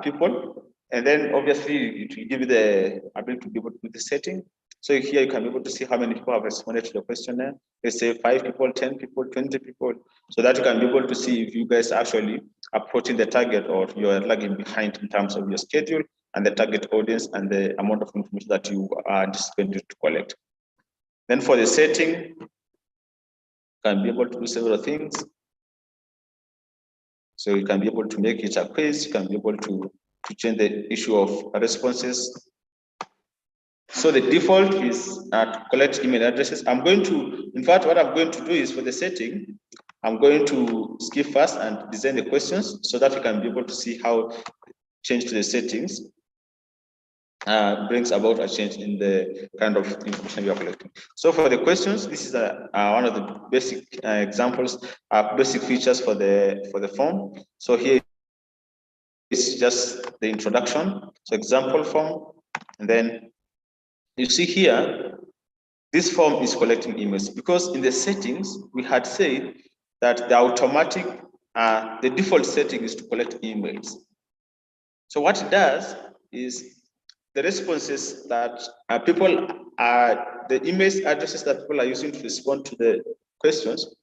people. And then obviously it will give you the ability to be able to do the setting. So here you can be able to see how many people have responded to the questionnaire. Let's say 5 people, 10 people, 20 people, so that you can be able to see if you guys actually approaching the target or you're lagging behind in terms of your schedule and the target audience and the amount of information that you are anticipating to collect. Then for the setting, you can be able to do several things. So you can be able to make it a quiz, you can be able to change the issue of responses. So the default is to collect email addresses. In fact, what I'm going to do is for the setting, I'm going to skip first and design the questions so that you can be able to see how change to the settings brings about a change in the kind of information you are collecting. So for the questions, this is one of the basic examples, basic features for the form. So here is just the introduction, so example form, and then you see here, this form is collecting emails because in the settings we had said that the automatic, the default setting is to collect emails. So what it does is the responses that people are, the email addresses that people are using to respond to the questions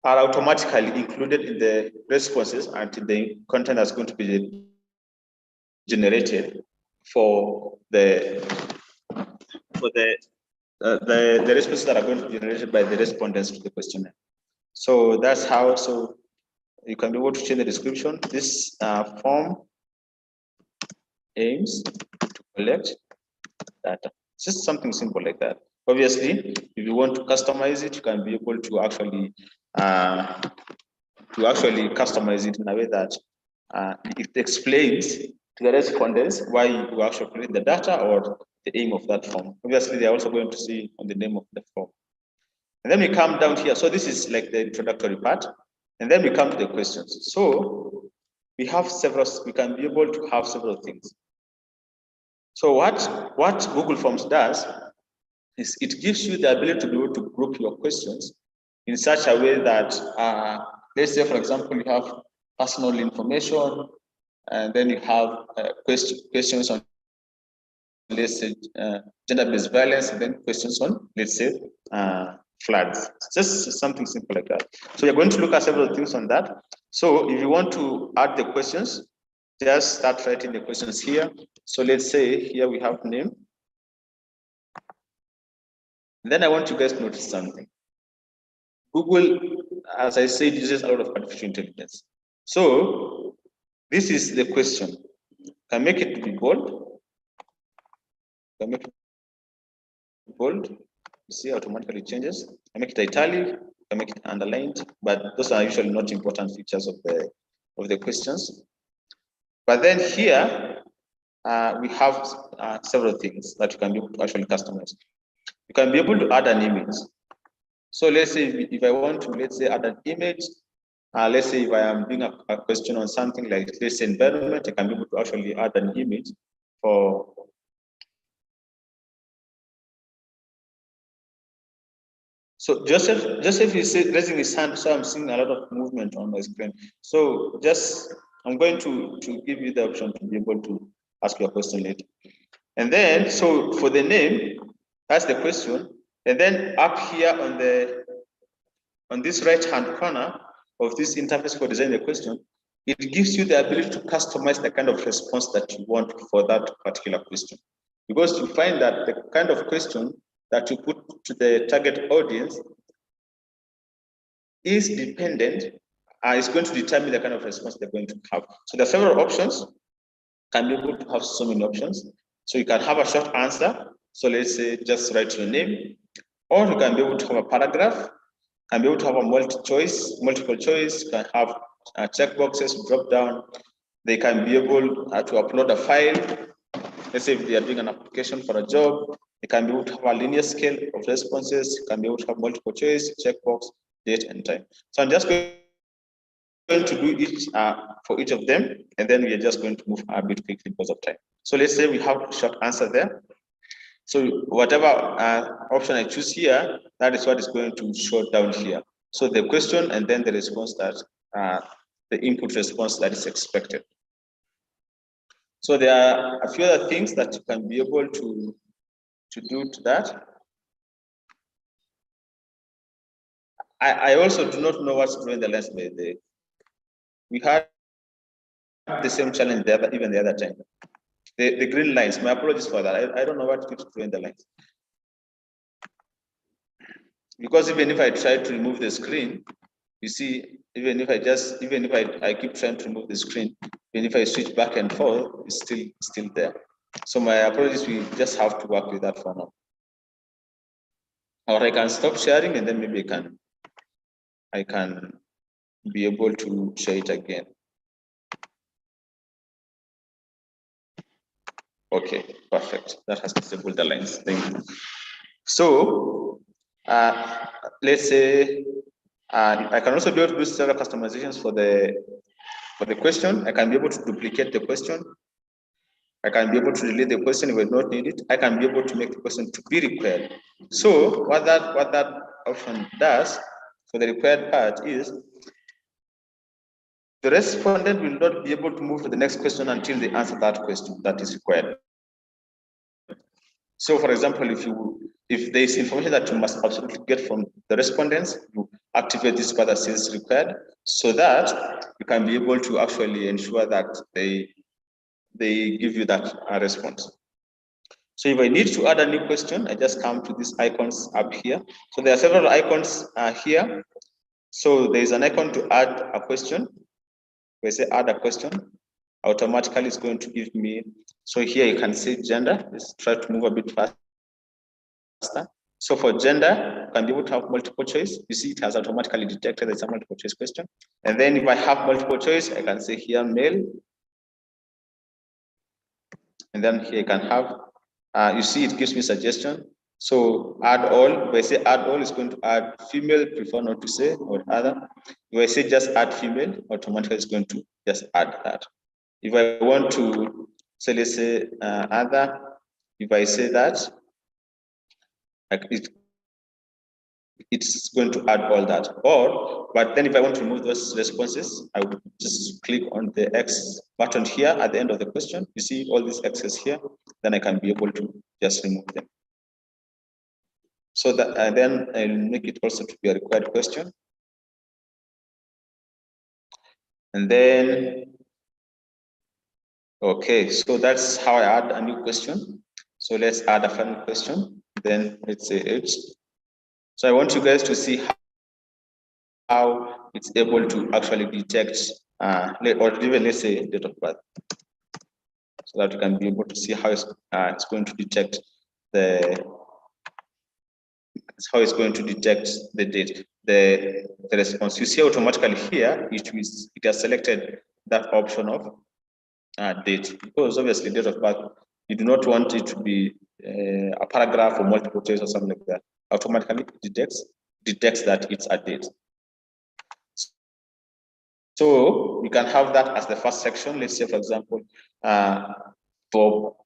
are automatically included in the responses until the content is going to be generated for the responses that are going to be generated by the respondents to the questionnaire. So that's how. So you can be able to change the description. This form aims to collect data. It's just something simple like that. Obviously, if you want to customize it, you can be able to actually customize it in a way that it explains to the respondents why you actually create the data or the aim of that form. Obviously, they're also going to see on the name of the form. And then we come down here. So this is like the introductory part. And then we come to the questions. So we have several, we can be able to have several things. So what Google Forms does is it gives you the ability to be able to group your questions in such a way that, let's say, for example, you have personal information, and then you have questions on, let's say, gender-based violence, and then questions on, let's say, floods. Just something simple like that. So you're going to look at several things on that. So if you want to add the questions, just start writing the questions here. So let's say here we have name. Then I want you guys to notice something. Google, as I said, uses a lot of artificial intelligence. So this is the question. Can make it to be bold. Can make it bold. You see, automatically changes. Can make it italic. Can make it underlined. But those are usually not important features of the questions. But then here we have several things that you can be able to actually customize. You can be able to add an image. So let's say if I want to, let's say, add an image, let's say if I am doing a question on something like, let's say, environment, I can be able to actually add an image for So Joseph is raising his hand, so I'm seeing a lot of movement on my screen. So I'm going to give you the option to be able to ask your question later. And then, so for the name, that's the question. And then up here on this right-hand corner of this interface for designing the question, it gives you the ability to customize the kind of response that you want for that particular question. Because you find that the kind of question that you put to the target audience is dependent, is going to determine the kind of response they're going to have. So there are several options. Can be able to have so many options. So you can have a short answer. So let's say just write your name, or you can be able to have a paragraph, can be able to have a multiple choice, can have checkboxes, drop down. They can be able to upload a file. Let's say if they are doing an application for a job, they can be able to have a linear scale of responses, can be able to have multiple choice, checkbox, date, and time. So I'm just going to do each for each of them, and then we are just going to move a bit quickly because of time. So let's say we have a short answer there. So whatever option I choose here, that is what is going to show down here. So the question and then the response that the input response that is expected. So there are a few other things that you can be able to do to that. I also do not know what's drawing the lens. We had the same challenge even the other time. The green lines, my apologies for that. I don't know what keeps drawing the lines. Because even if I try to remove the screen, you see, even if I keep trying to remove the screen, even if I switch back and forth, it's still there. So my apologies, we just have to work with that for now. Or I can stop sharing and then maybe I can be able to share it again. Okay, perfect. That has disabled the lines. Thank you. So let's say I can also be able to do several customizations for the question. I can be able to duplicate the question. I can be able to delete the question if I don't need it. I can be able to make the question to be required. So what that option does for the required part is the respondent will not be able to move to the next question until they answer that question that is required. So for example, if there is information that you must absolutely get from the respondents, you activate this part that says required, so that you can be able to actually ensure that they give you that response. So if I need to add a new question, I just come to these icons up here. So there are several icons here. So there is an icon to add a question. If I say add a question, automatically it's going to give me, so here you can see gender. Let's try to move a bit faster. So for gender, you can be able to have multiple choice. You see it has automatically detected it's a multiple choice question. And then if I have multiple choice, I can say here male. And then here you can have, you see it gives me suggestion. So add all, if I say add all, it's going to add female, prefer not to say, or other. If I say just add female, automatically it's going to just add that. If I want to say, let's say other, if I say that, it's going to add all that. But then if I want to remove those responses, I would just click on the X button here at the end of the question. You see all these X's here, then I can be able to just remove them. So that then I'll make it also to be a required question. And then, okay, so that's how I add a new question. So let's add a final question. Then let's say age. So I want you guys to see how it's able to actually detect, or even let's say date of birth, so that you can be able to see how it's going to detect the date, the response. You see automatically here, it has selected that option of date, because obviously date of birth, you do not want it to be a paragraph or multiple choice or something like that. Automatically detects that it's a date. So we can have that as the first section. Let's say, for example, for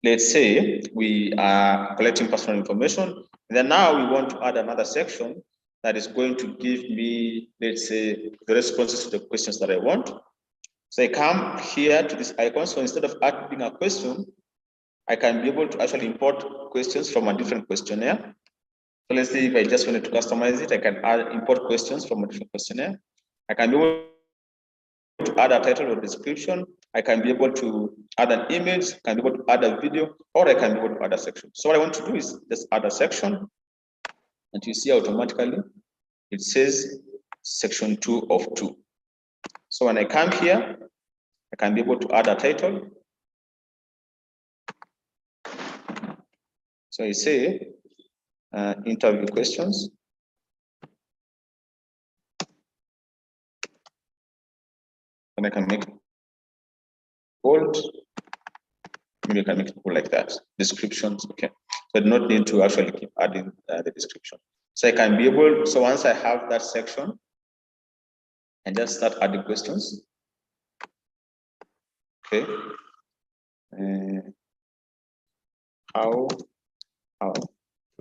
let's say we are collecting personal information, And then now we want to add another section that is going to give me, let's say, the responses to the questions that I want. So I come here to this icon. So instead of adding a question, I can be able to actually import questions from a different questionnaire. So let's say if I just wanted to customize it, I can import questions from a different questionnaire. I can be able to add a title or description. I can be able to add an image, I can be able to add a video, or I can be able to add a section. So what I want to do is just add a section, and you see automatically it says section 2 of 2. So when I come here, I can be able to add a title. So I say interview questions. And I can make it bold. Maybe I can make it bold like that. Descriptions, okay. So I do not need to actually keep adding the description. So I can be able, so once I have that section, and just start adding questions. Okay. How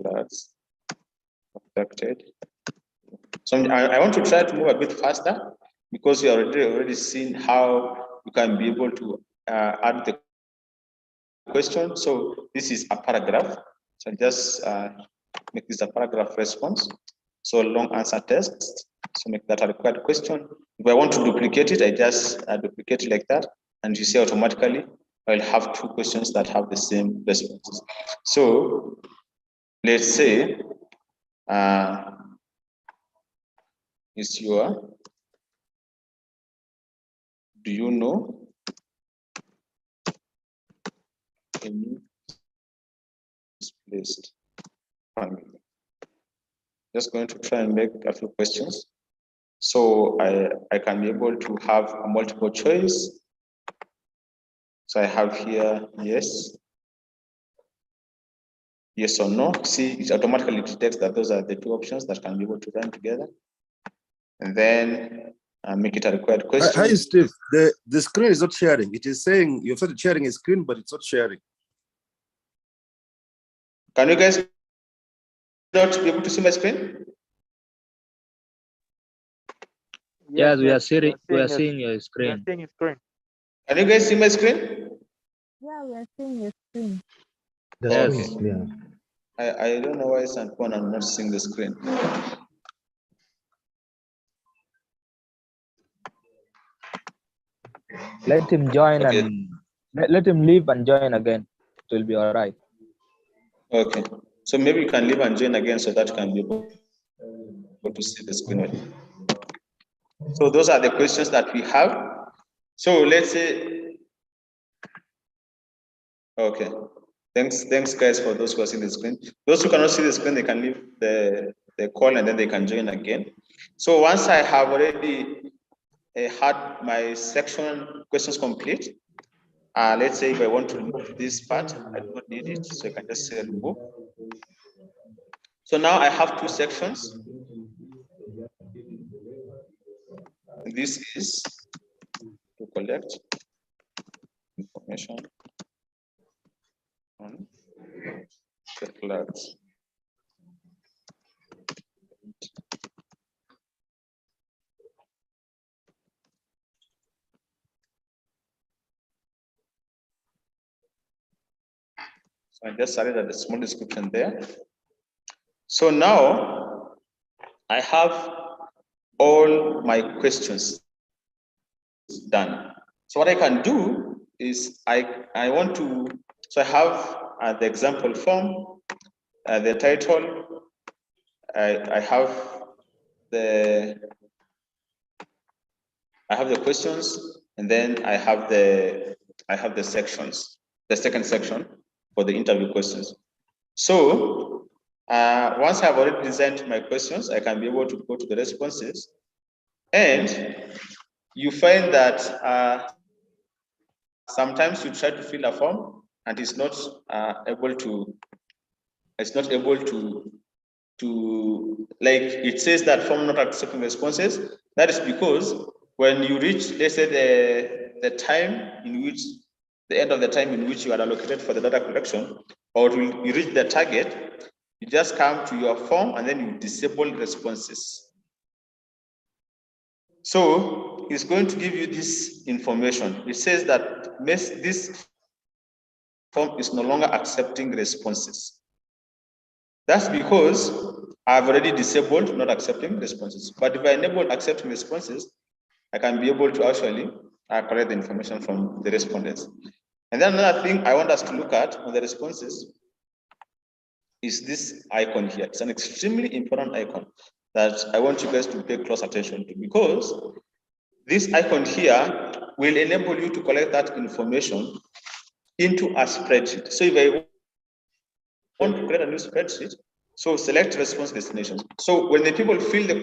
floods affected. So I want to try to move a bit faster because you already seen how you can be able to add the question. So this is a paragraph. So just make this a paragraph response. So long answer text. So make that a required question. If I want to duplicate it, I just duplicate it like that. And you see automatically, I'll have 2 questions that have the same responses. So let's say, is your, do you know any displaced family? Just going to try and make a few questions. So I can be able to have a multiple choice. So I have here, yes or no. See, it automatically detects that those are the 2 options that can be able to run together. And then make it a required question. Hi, Steve. The screen is not sharing. It is saying you've started sharing a screen, but it's not sharing. Can you guys not be able to see my screen? Yes, we are seeing your screen. Can you guys see my screen? Yeah, we are seeing your screen. Yes. Yeah. I don't know why I'm not seeing the screen. Let him join Okay. and let him leave and join again. It will be all right. Okay. So maybe you can leave and join again so that you can be able to see the screen. So those are the questions that we have. So let's say, okay. Thanks guys for those who are seeing the screen. Those who cannot see the screen, they can leave the call and then they can join again. So once I have already had my section questions complete, let's say if I want to remove this part, I do not need it, so I can just say remove. So now I have 2 sections. This is to collect information on the floods. So I just added a small description there. So now I have all my questions done. So what I can do is I want to, so I have the example form, the title, I have the questions, and then I have the sections, the second section for the interview questions. So once I've already designed my questions, I can be able to go to the responses, and you find that sometimes you try to fill a form and it's not able to like it says that form not accepting responses. That is because when you reach, let's say the time in which, the end of the time in which you are allocated for the data collection, or you reach the target, You just come to your form and then you disable responses. So it's going to give you this information. It says that this form is no longer accepting responses. That's because I've already disabled not accepting responses. But if I enable accepting responses, I can be able to actually collect the information from the respondents. And then another thing I want us to look at on the responses is this icon here. It's an extremely important icon that I want you guys to pay close attention to, because this icon here will enable you to collect that information into a spreadsheet. So if I want to create a new spreadsheet, so select response destinations. So when the people fill the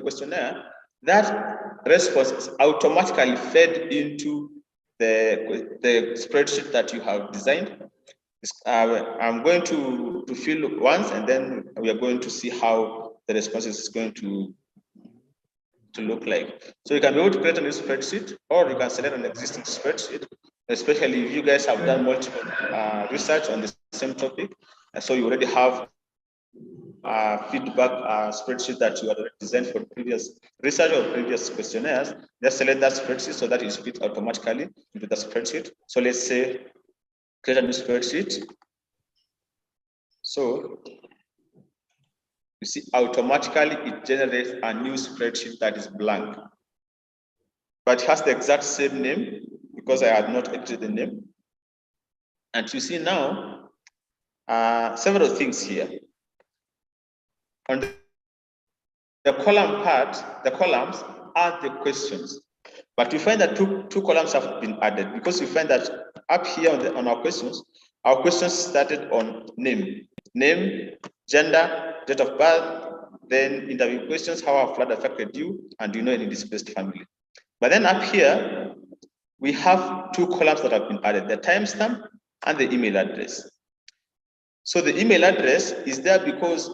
questionnaire, that response is automatically fed into the spreadsheet that you have designed. I'm going to fill once, and then we are going to see how the responses is going to look like. So you can be able to create a new spreadsheet, or you can select an existing spreadsheet, especially if you guys have done multiple research on the same topic. And so you already have feedback spreadsheet that you already designed for previous research or previous questionnaires. Just select that spreadsheet so that it fits automatically into the spreadsheet. So let's say create a new spreadsheet. So you see automatically it generates a new spreadsheet that is blank, but it has the exact same name because I had not edited the name. And you see now several things here. On the column part, the columns are the questions. But you find that two columns have been added because you find that up here on our questions started on name, gender, date of birth, then interview questions, how have flood affected you, and do you know any displaced family. But then up here, we have two columns that have been added, the timestamp and the email address. So the email address is there because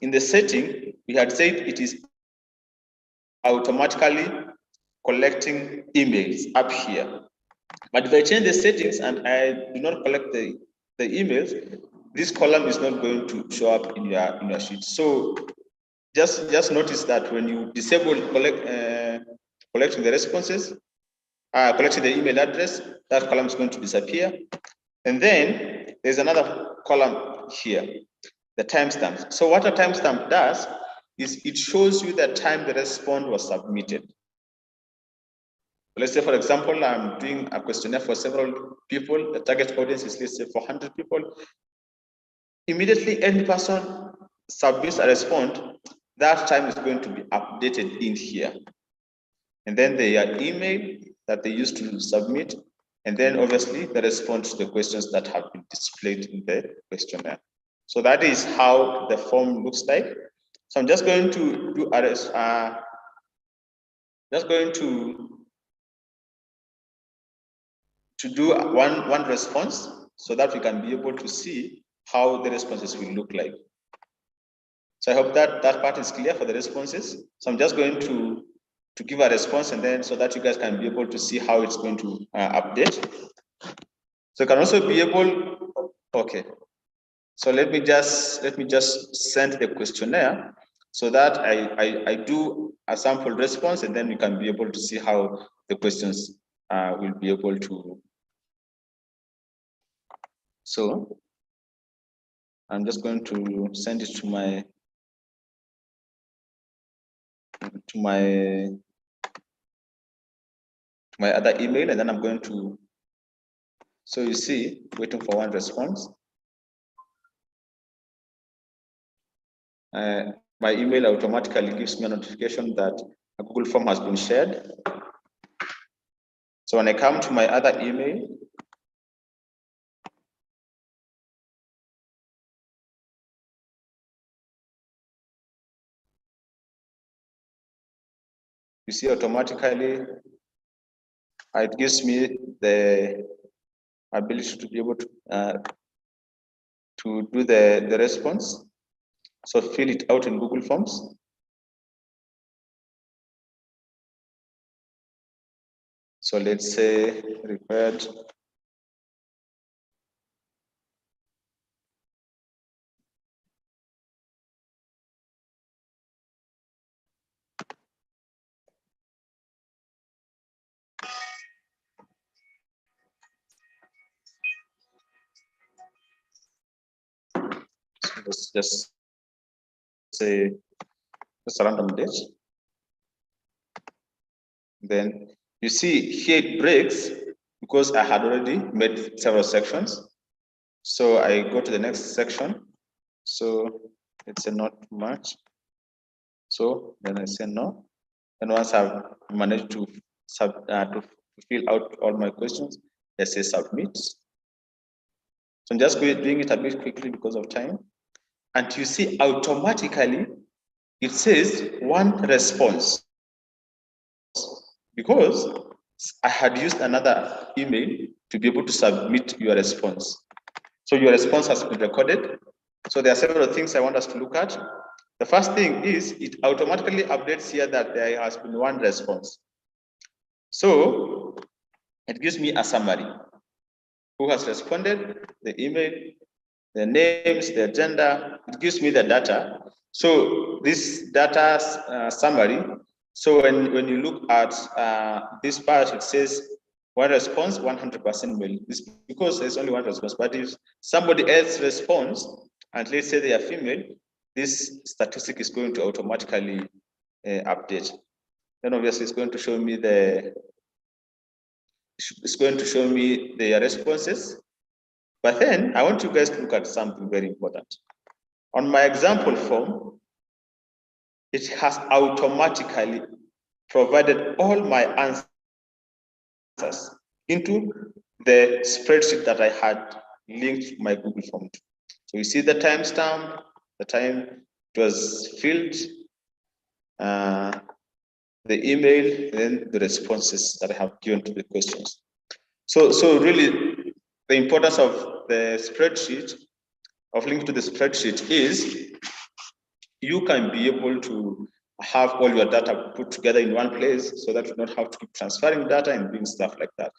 in the setting, we had said it is automatically collecting emails up here. But if I change the settings and I do not collect the emails, this column is not going to show up in your sheet. So just notice that when you disable collecting the responses, collecting the email address, that column is going to disappear. And then there's another column here, the timestamp. So what a timestamp does is it shows you the time the response was submitted. Let's say, for example, I'm doing a questionnaire for several people. The target audience is, let's say, 400 people. Immediately, any person submits a response, that time is going to be updated in here. And then their email that they used to submit, and then obviously the response to the questions that have been displayed in the questionnaire. So that is how the form looks like. So I'm just going to do one response so that we can be able to see how the responses will look like. So I hope that part is clear for the responses. So I'm just going to give a response, and then so that you guys can be able to see how it's going to update. So you can also be able, okay. So let me just send the questionnaire so that I do a sample response, and then we can be able to see how the questions will be able to. So I'm just going to send it to my other email, and then I'm going to, so you see, waiting for one response. My email automatically gives me a notification that a Google form has been shared. So when I come to my other email, you see automatically it gives me the ability to be able to do the response. So fill it out in Google Forms. So let's say required let's just say just a random date. Then you see here it breaks because I had already made several sections. So I go to the next section. So it's a not much. So then I say no. And once I've managed to fill out all my questions, I say submit. So I'm just doing it a bit quickly because of time. And you see automatically it says one response because I had used another email to be able to submit your response. So your response has been recorded. So there are several things I want us to look at. The first thing is it automatically updates here that there has been one response. So it gives me a summary. Who has responded, the email, the names, the gender, it gives me the data. So this data summary, so when you look at this part, it says one response, 100% male. It's because there's only one response, but if somebody else responds, and let's say they are female, this statistic is going to automatically update. Then obviously it's going to show me the responses. But then I want you guys to look at something very important. On my example form, it has automatically provided all my answers into the spreadsheet that I had linked my Google form to. So you see the timestamp, the time it was filled, the email, and the responses that I have given to the questions. So really, the importance of the spreadsheet, of link to the spreadsheet is you can be able to have all your data put together in one place so that you don't have to keep transferring data and doing stuff like that.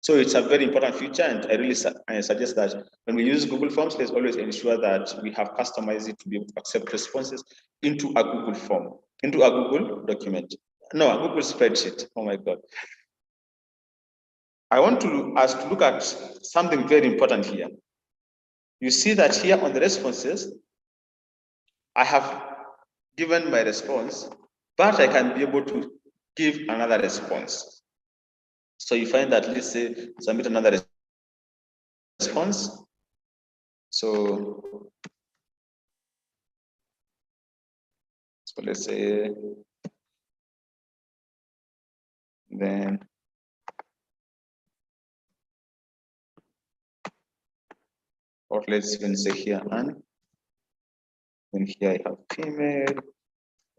So it's a very important feature, and I really suggest that when we use Google Forms, let's always ensure that we have customized it to be able to accept responses into a Google form, into a Google document. No, a Google spreadsheet. Oh my God. I want us to look at something very important here. You see that here on the responses, I have given my response, but I can be able to give another response. So you find that, let's say, submit another response. So let's say, then or let's even say here, and then here I have female,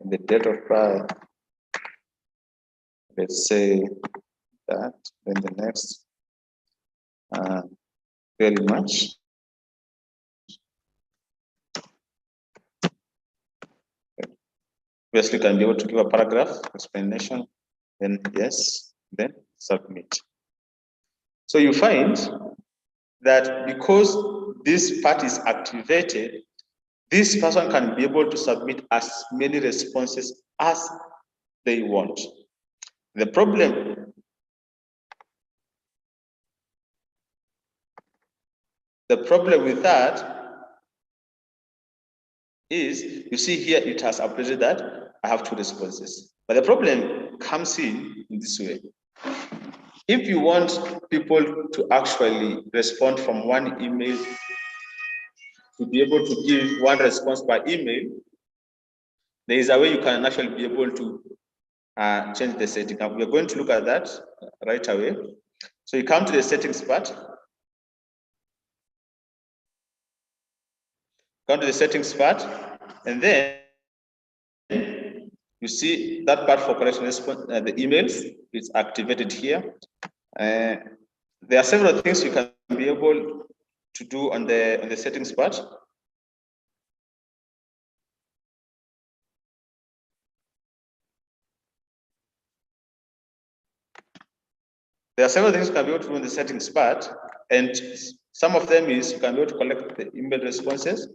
and the date of birth, let's say that, then the next, very much. Obviously, you can be able to give a paragraph explanation, then yes, then submit. So you find that because this part is activated, this person can be able to submit as many responses as they want. The problem with that is, you see here, it has updated that I have 2 responses. But the problem comes in this way. If you want people to actually respond from one email, to be able to give 1 response by email, there is a way you can actually be able to change the setting. We're going to look at that right away. So you come to the settings part. Come to the settings part, and then you see that part for collection response, the emails, it's activated here. There are several things you can be able to do on the settings part. There are several things you can be able to do in the settings part, and some of them is you can be able to collect the email responses,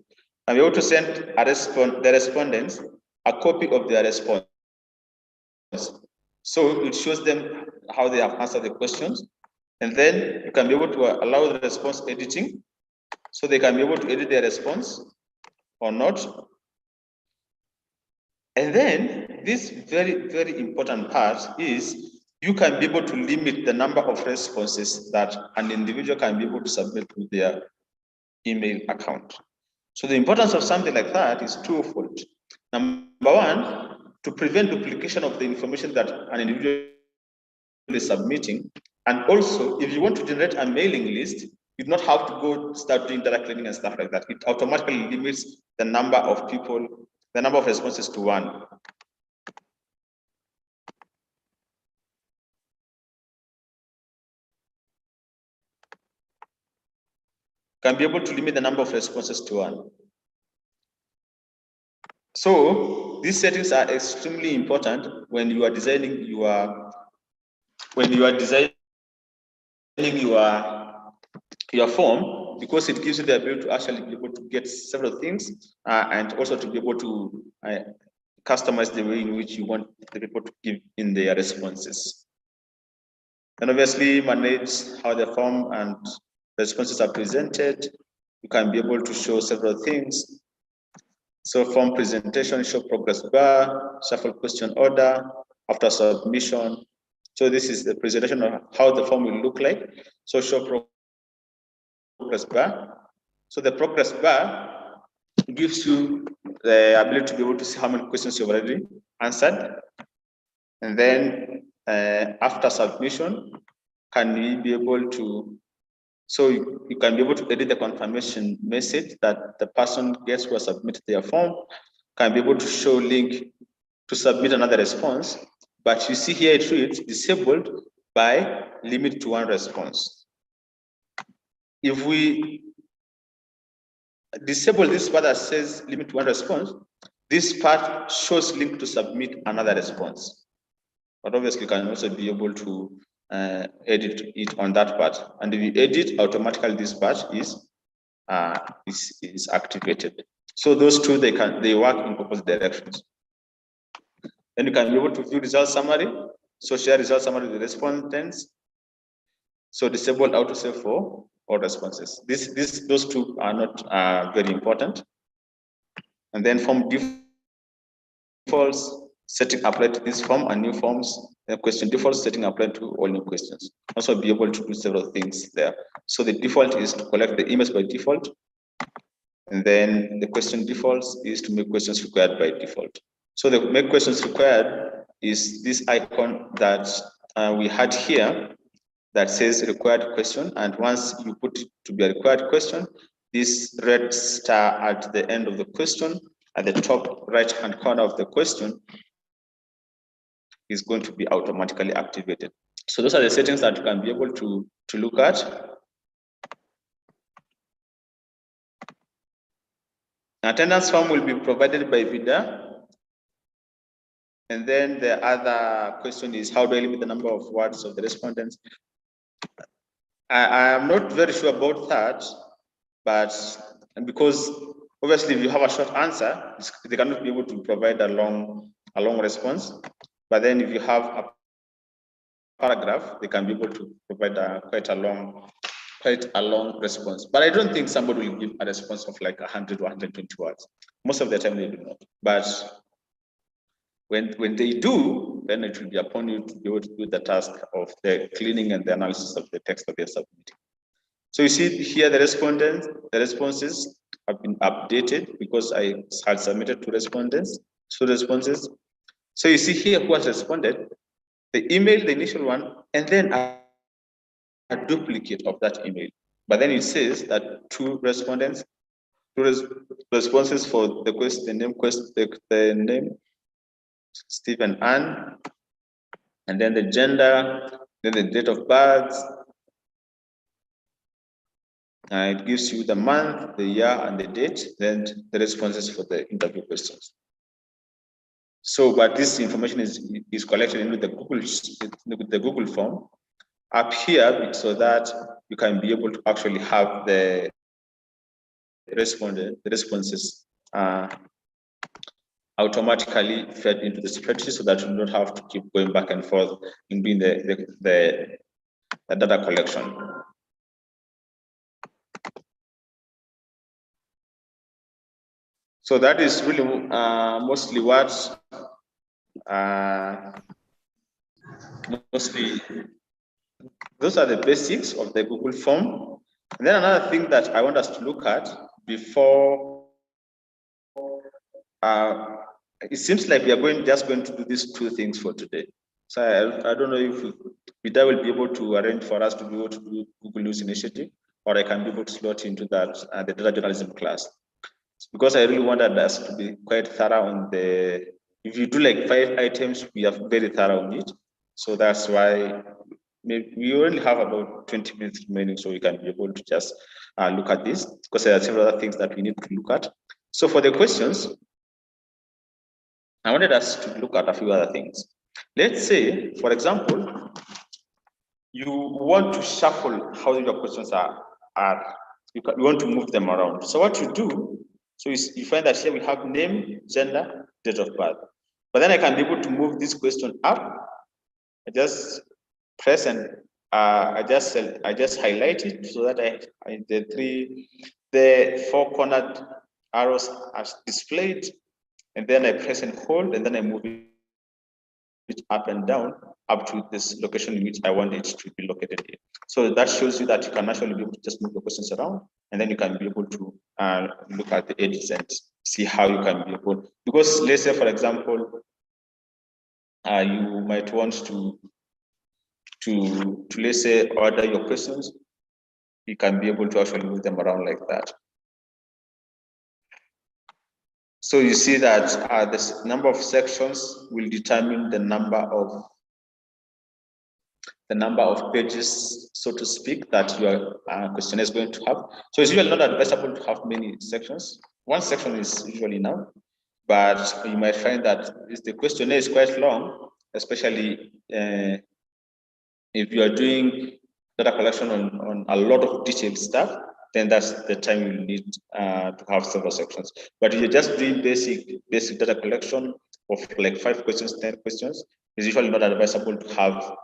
and be able to send the respondents a copy of their response. So it shows them how they have answered the questions, and then you can be able to allow the response editing. So they can be able to edit their response or not. And then this very, very important part is you can be able to limit the number of responses that an individual can be able to submit to their email account. So the importance of something like that is twofold. Number one, to prevent duplication of the information that an individual is submitting. And also, if you want to generate a mailing list, you do not have to go start doing data cleaning and stuff like that. It automatically limits the number of people, the number of responses to one. Can be able to limit the number of responses to one. So these settings are extremely important when you are designing your your form, because it gives you the ability to actually be able to get several things and also to be able to customize the way in which you want the people to give in their responses. And obviously manage how the form and responses are presented. You can be able to show several things. So form presentation, show progress bar, shuffle question order after submission. So this is the presentation of how the form will look like. So show progress bar. So the progress bar gives you the ability to be able to see how many questions you've already answered. And then after submission, can you be able to, so you can be able to edit the confirmation message that the person gets who has submitted their form, can be able to show link to submit another response. But you see here it reads disabled by limit to one response. If we disable this part that says limit to one response, this part shows link to submit another response. But obviously you can also be able to edit it on that part. And if you edit, automatically this part is activated. So those two, they work in opposite directions. Then you can be able to view result summary. So share result summary with the respondents. So disable autosave for all responses. Those two are not very important. And then form defaults, setting apply to this form and new forms. The question defaults, setting apply to all new questions. Also be able to do several things there. So the default is to collect the emails by default. And then the question defaults is to make questions required by default. So the make questions required is this icon that we had here that says required question. And once you put it to be a required question, this red star at the end of the question, at the top right-hand corner of the question, is going to be automatically activated. So those are the settings that you can be able to look at. Attendance form will be provided by VIDA. And then the other question is, how do I limit the number of words of the respondents? I am not very sure about that, but because obviously if you have a short answer, they cannot be able to provide a long response. But then if you have a paragraph, they can be able to provide quite a long response. But I don't think somebody will give a response of like 100 or 120 words. Most of the time they do not. But when they do, then it will be upon you to be able to do the task of the cleaning and the analysis of the text that they're submitting. So you see here the responses have been updated because I had submitted two responses. So you see here who has responded, the email, the initial one, and then a duplicate of that email. But then it says that two responses for the question, the name, Stephen Ann, and then the gender, then the date of birth. It gives you the month, the year, and the date, then the responses for the interview questions. So, but this information is collected into the Google form up here, so that you can be able to actually have the responses automatically fed into the spreadsheet, so that you don't have to keep going back and forth in doing the data collection. So that is really mostly what mostly those are the basics of the Google form. And then another thing that I want us to look at before it seems like we are just going to do these two things for today. So I don't know if Vida will be able to arrange for us to be able to do Google News Initiative, or I can be able to slot into that the data journalism class. Because I really wanted us to be quite thorough on the, if you do like 5 items, we are very thorough on it. So that's why we only have about 20 minutes remaining, so we can be able to just look at this, because there are several other things that we need to look at. So for the questions, I wanted us to look at a few other things. Let's say, for example, you want to shuffle how your questions are. You want to move them around. So what you do, so you find that here we have name, gender, date of birth. But then I can be able to move this question up. I just press and I just highlight it so that the 4 cornered arrows are displayed, and then I press and hold, and then I move it up and down up to this location in which I want it to be located in. So that shows you that you can actually be able to just move the questions around, and then you can be able to look at the edges and see how you can be able, because let's say, for example, you might want to let's say order your questions, you can be able to actually move them around like that. So you see that this number of sections will determine the number of pages, so to speak, that your questionnaire is going to have. So it's usually not advisable to have many sections. One section is usually enough, but you might find that if the questionnaire is quite long, especially if you are doing data collection on a lot of detailed stuff, then that's the time you need to have several sections. But if you're just doing basic data collection of like 5 questions, 10 questions, it's usually not advisable to have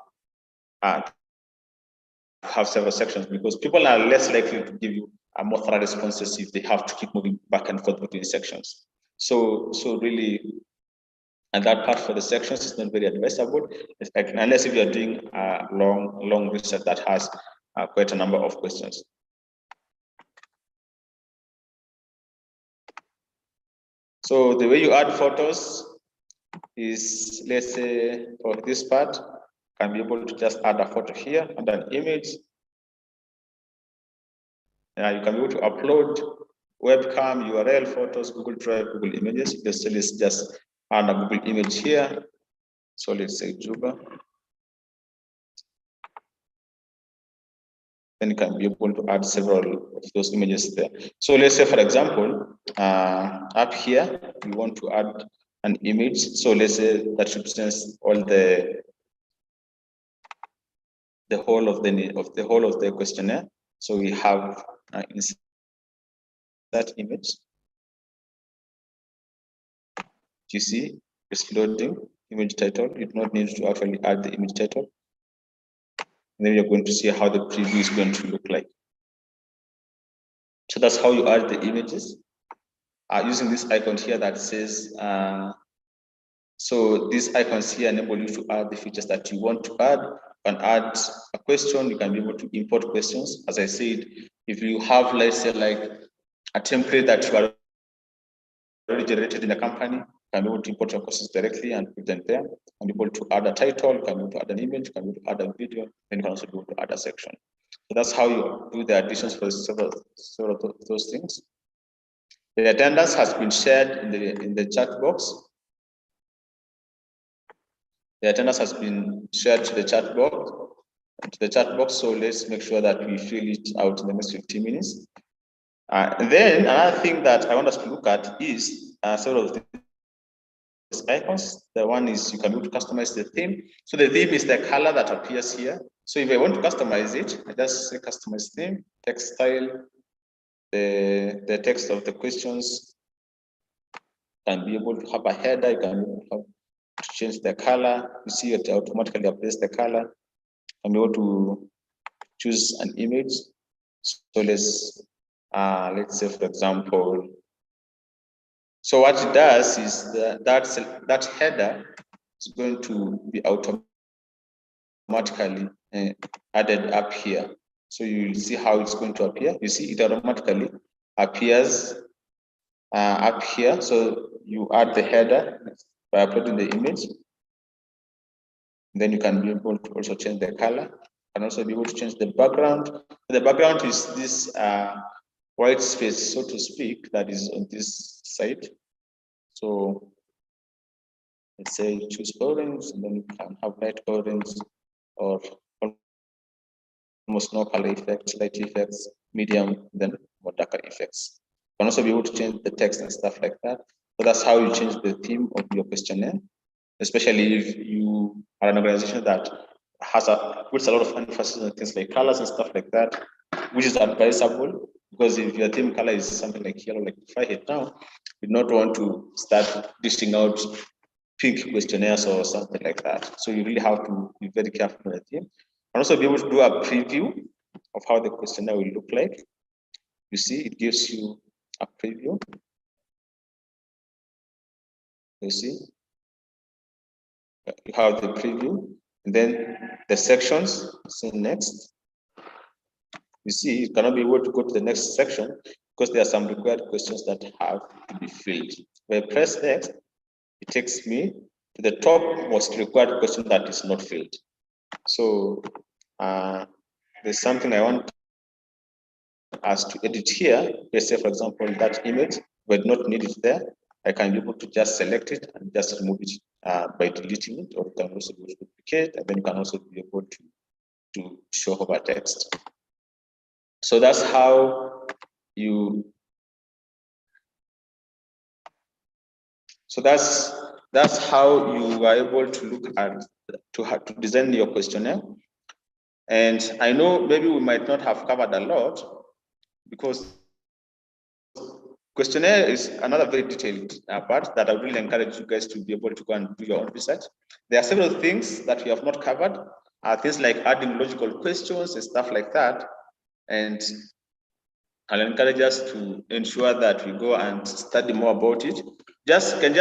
several sections, because people are less likely to give you more thorough responses if they have to keep moving back and forth between sections. So really, and that part for the sections is not very advisable, unless if you are doing a long research that has quite a number of questions. So the way you add photos is, let's say for this part, can be able to just add a photo here and an image. You can be able to upload webcam, URL, photos, Google Drive, Google Images. Let's just add a Google image here. So let's say Juba. Then you can be able to add several of those images there. So let's say, for example, up here, we want to add an image. So let's say that represents all the whole of the questionnaire. So we have insert image. You see, it's loading image title. You do not need to actually add the image title. And then you're going to see how the preview is going to look like. So that's how you add the images. Using this icon here that says, so these icons here enable you to add the features that you want to add. You can add a question, you can be able to import questions. As I said, if you have, let's say, like a template that you are already generated in the company, you can be able to import your questions directly and put them there. You can be able to add a title, you can be able to add an image, you can be able to add a video, and you can also be able to add a section. So that's how you do the additions for several of those things. The attendance has been shared in the chat box. The attendance has been shared to the chat box. So let's make sure that we fill it out in the next 15 minutes. And then another thing that I want us to look at is several of these icons. The one is you can be able to customize the theme. So the theme is the color that appears here. So if I want to customize it, I just say customize theme, text style, the text of the questions can be able to have a header. You can be able to have to change the color. You see it automatically updates the color. I'm able to choose an image. So let's say, for example, So what it does is that header is going to be automatically added up here. So you'll see how it's going to appear. You see it automatically appears up here. So you add the header by uploading the image. Then you can be able to also change the color. And also be able to change the background. The background is this white space, so to speak, that is on this side. So let's say choose orange, and then you can have light orange or almost no color effects, light effects, medium, then more darker effects. You can also be able to change the text and stuff like that. So that's how you change the theme of your questionnaire, especially if you are an organization that puts a lot of emphasis on things like colors and stuff like that, which is advisable, because if your theme color is something like yellow, like if I hit now, you not want to start dishing out pink questionnaires or something like that. So you really have to be very careful with the theme. And also be able to do a preview of how the questionnaire will look like. You see, it gives you a preview. You see, you have the preview, and then the sections. See next. You see, you cannot be able to go to the next section because there are some required questions that have to be filled. When I press next, it takes me to the top most required question that is not filled. So there's something I want us to edit here. Let's say, for example, that image, but not need it there. I can be able to just select it and just remove it by deleting it, or you can also duplicate, and then you can also be able to show over text. So that's how you. So that's how you are able to look at to design your questionnaire. And I know maybe we might not have covered a lot because questionnaire is another very detailed part that I really encourage you guys to be able to go and do your own research. There are several things that we have not covered, things like adding logical questions and stuff like that. And I'll encourage us to ensure that we go and study more about it. Can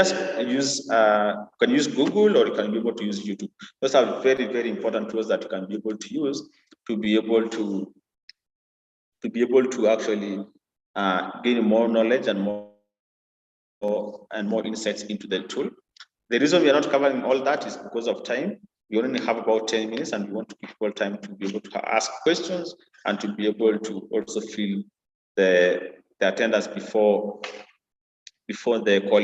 use Google, or you can be able to use YouTube. Those are very, very important tools that you can be able to use to be able to actually gain more knowledge and more insights into the tool. The reason we are not covering all that is because of time. We only have about 10 minutes, and we want to give people time to be able to ask questions and to be able to also fill the attendance before the call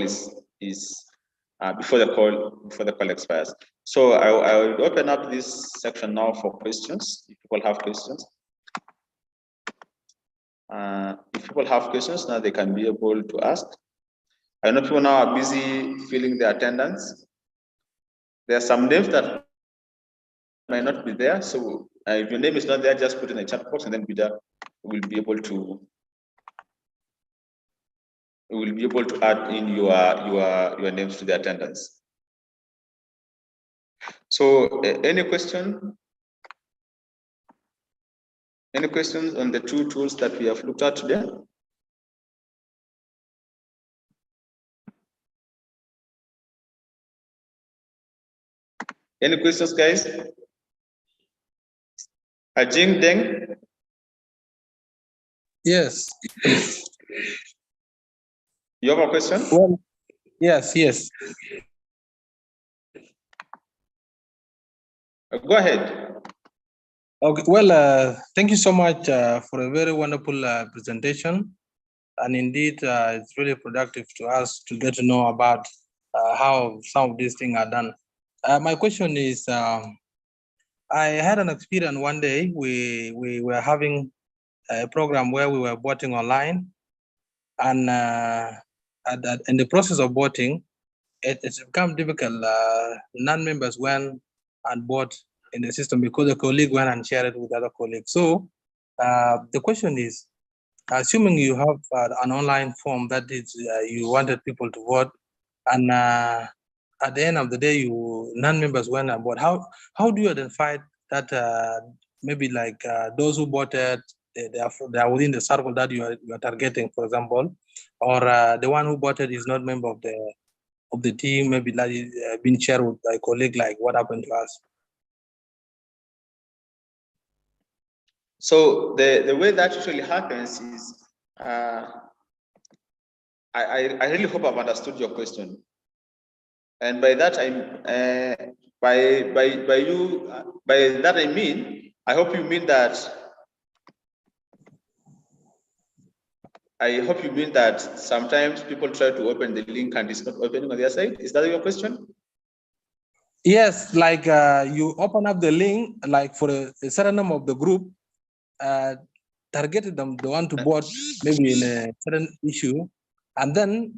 before the call expires. So I will open up this section now for questions. If people have questions, now they can be able to ask. I know people now are busy filling the attendance. There are some names that might not be there. So if your name is not there, just put in a chat box, and then we'll be able to add in your names to the attendance. So any question? Any questions on the two tools that we have looked at today? Any questions, guys? Ajing Deng? Yes. You have a question? Well, yes. Go ahead. Okay. Well, thank you so much for a very wonderful presentation. And indeed, it's really productive to us to get to know about how some of these things are done. My question is, I had an experience one day. We were having a program where we were voting online, and in the process of voting, it's become difficult. Non-members went and vote in the system because the colleague went and shared it with other colleagues. So the question is, assuming you have an online form that is you wanted people to vote, and at the end of the day, non-members went and vote. How do you identify that maybe like those who voted, they are within the circle that you are targeting, for example, or the one who voted is not member of the team, maybe that is been shared with a colleague, like what happened to us. So the way that usually happens is, I really hope I've understood your question, and by that by that I mean, I hope you mean that. I hope you mean that sometimes people try to open the link and it's not opening on their side. Is that your question? Yes, like you open up the link, like for a certain number of the group, targeted them, the one to vote maybe in a certain issue, and then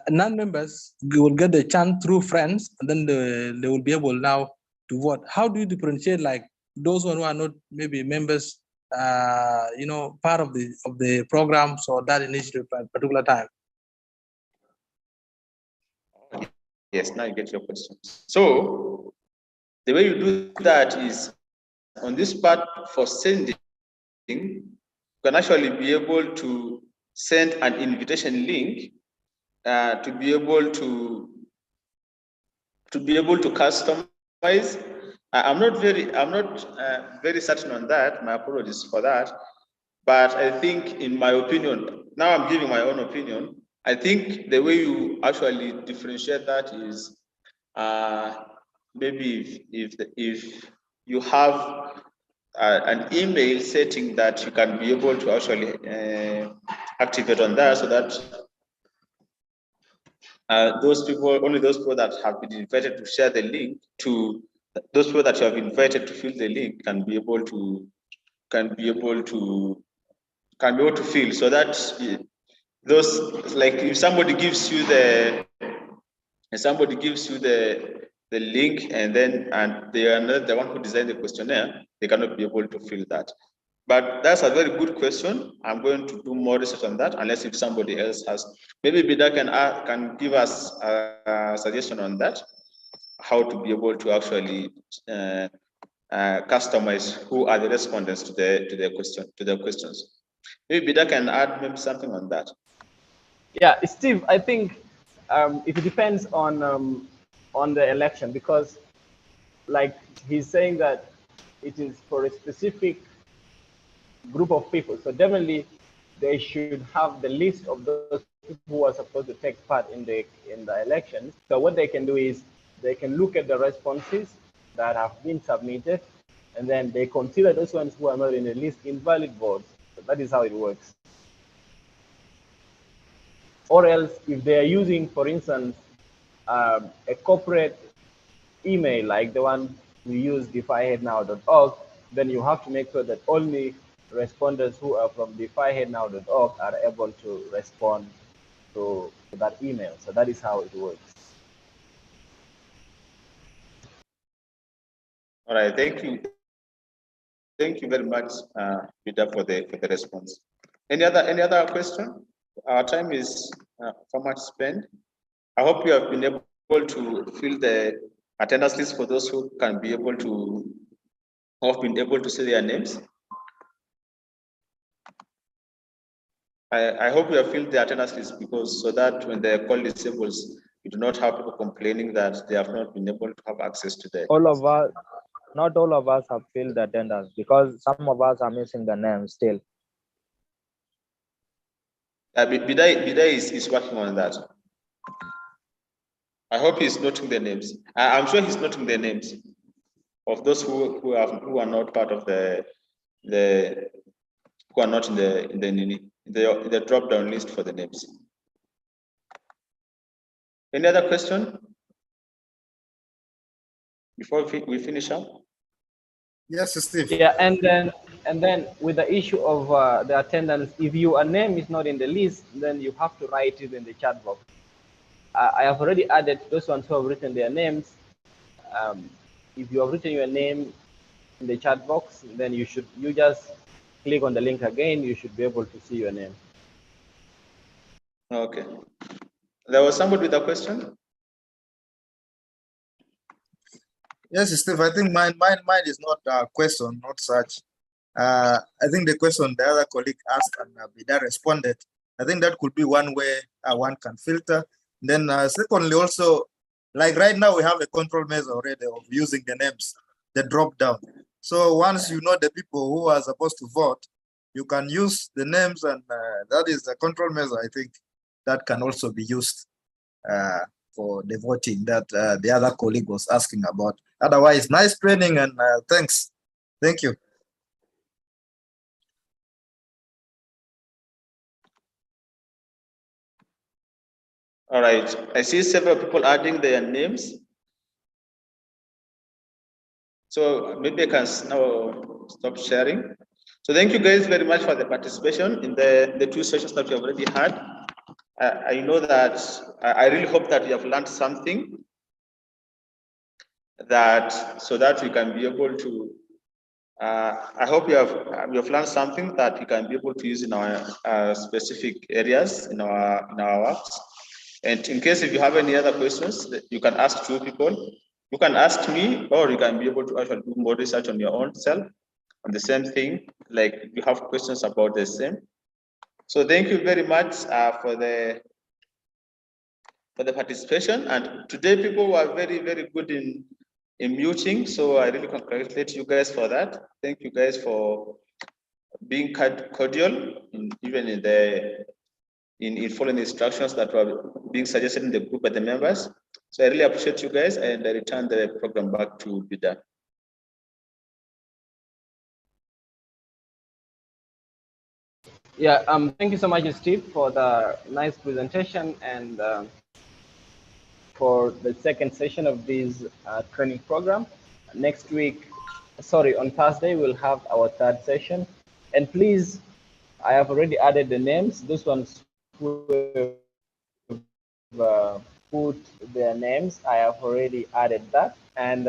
non-members will get the chance through friends, and then they will be able now to vote. How do you differentiate like those who are not maybe members, part of the programs or that initiative at a particular time? Yes, now you get your question. So the way you do that is on this part for sending, you can actually be able to send an invitation link to be able to customize. I'm not very certain on that. My apologies for that. But I think, in my opinion, now I'm giving my own opinion. I think the way you actually differentiate that is maybe if you have an email setting that you can be able to actually activate on that, so that only those people that have been invited to share the link, to those people that you have invited to fill the link can be able to fill, so that those, like, if somebody gives you the link and they are not the one who designed the questionnaire, they cannot be able to fill that. But that's a very good question. I'm going to do more research on that, unless if somebody else has. Maybe Bida can give us a suggestion on that, how to be able to actually customize who are the respondents to their questions. Maybe Bida can add maybe something on that. Yeah, Steve, I think it depends on the election, because, like, he's saying that it is for a specific group of people. So definitely they should have the list of those people who are supposed to take part in the elections. So what they can do is they can look at the responses that have been submitted, and then they consider those ones who are not in the list invalid votes. So that is how it works. Or else, if they are using, for instance, a corporate email like the one we use, defyheadnow.org, then you have to make sure that only respondents who are from defyheadnow.org are able to respond to that email. So that is how it works. All right, thank you. Thank you very much, Peter, for the response. Any other question? Our time is so much spent. I hope you have been able to fill the attendance list for those who can be able to, have been able to see their names. I hope you have filled the attendance list, because so that when the call disables, you do not have people complaining that they have not been able to have access to the. Not all of us have filled the attendance, because some of us are missing the names still. Bidai is working on that. I hope he's noting the names. I'm sure he's noting the names of those who are not part of the who are not in the drop down list for the names. Any other question before we finish up? Yes, Steve. Yeah, and then with the issue of the attendance, if your name is not in the list, then you have to write it in the chat box. I have already added those ones who have written their names. If you have written your name in the chat box, then you just click on the link again. You should be able to see your name. Okay. There was somebody with a question. Yes, Steve. I think mine is not a question, not such. I think the question the other colleague asked and Bida responded I think that could be one way one can filter. Then secondly, also, like right now we have a control measure already of using the names, the drop down. So once you know the people who are supposed to vote, you can use the names, and that is a control measure. I think that can also be used for the voting that the other colleague was asking about. Otherwise, nice training, and thanks. Thank you. All right, I see several people adding their names. So maybe I can now stop sharing. So thank you guys very much for the participation in the two sessions that we have already had. I know that, I really hope that you have learned something so that we can be able to, I hope you have learned something that we can be able to use in our specific areas in our works. And in case if you have any other questions, you can ask two people. You can ask me, or you can be able to actually do more research on your own self on the same thing, like if you have questions about the same. So thank you very much for the participation. And today people were very, very good in muting. So I really congratulate you guys for that. Thank you guys for being cordial, even in following the instructions that were being suggested in the group by the members. So I really appreciate you guys, and I return the program back to Bida. Yeah, thank you so much, Steve, for the nice presentation and for the second session of this training program. Next week, on Thursday, we'll have our third session. And please, I have already added the names. Those ones who have put their names, I have already added that. And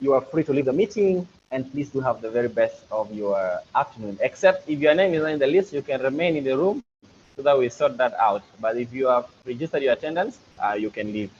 you are free to leave the meeting. And please do have the very best of your afternoon. Except if your name is not in the list, you can remain in the room so that we sort that out. But if you have registered your attendance, you can leave.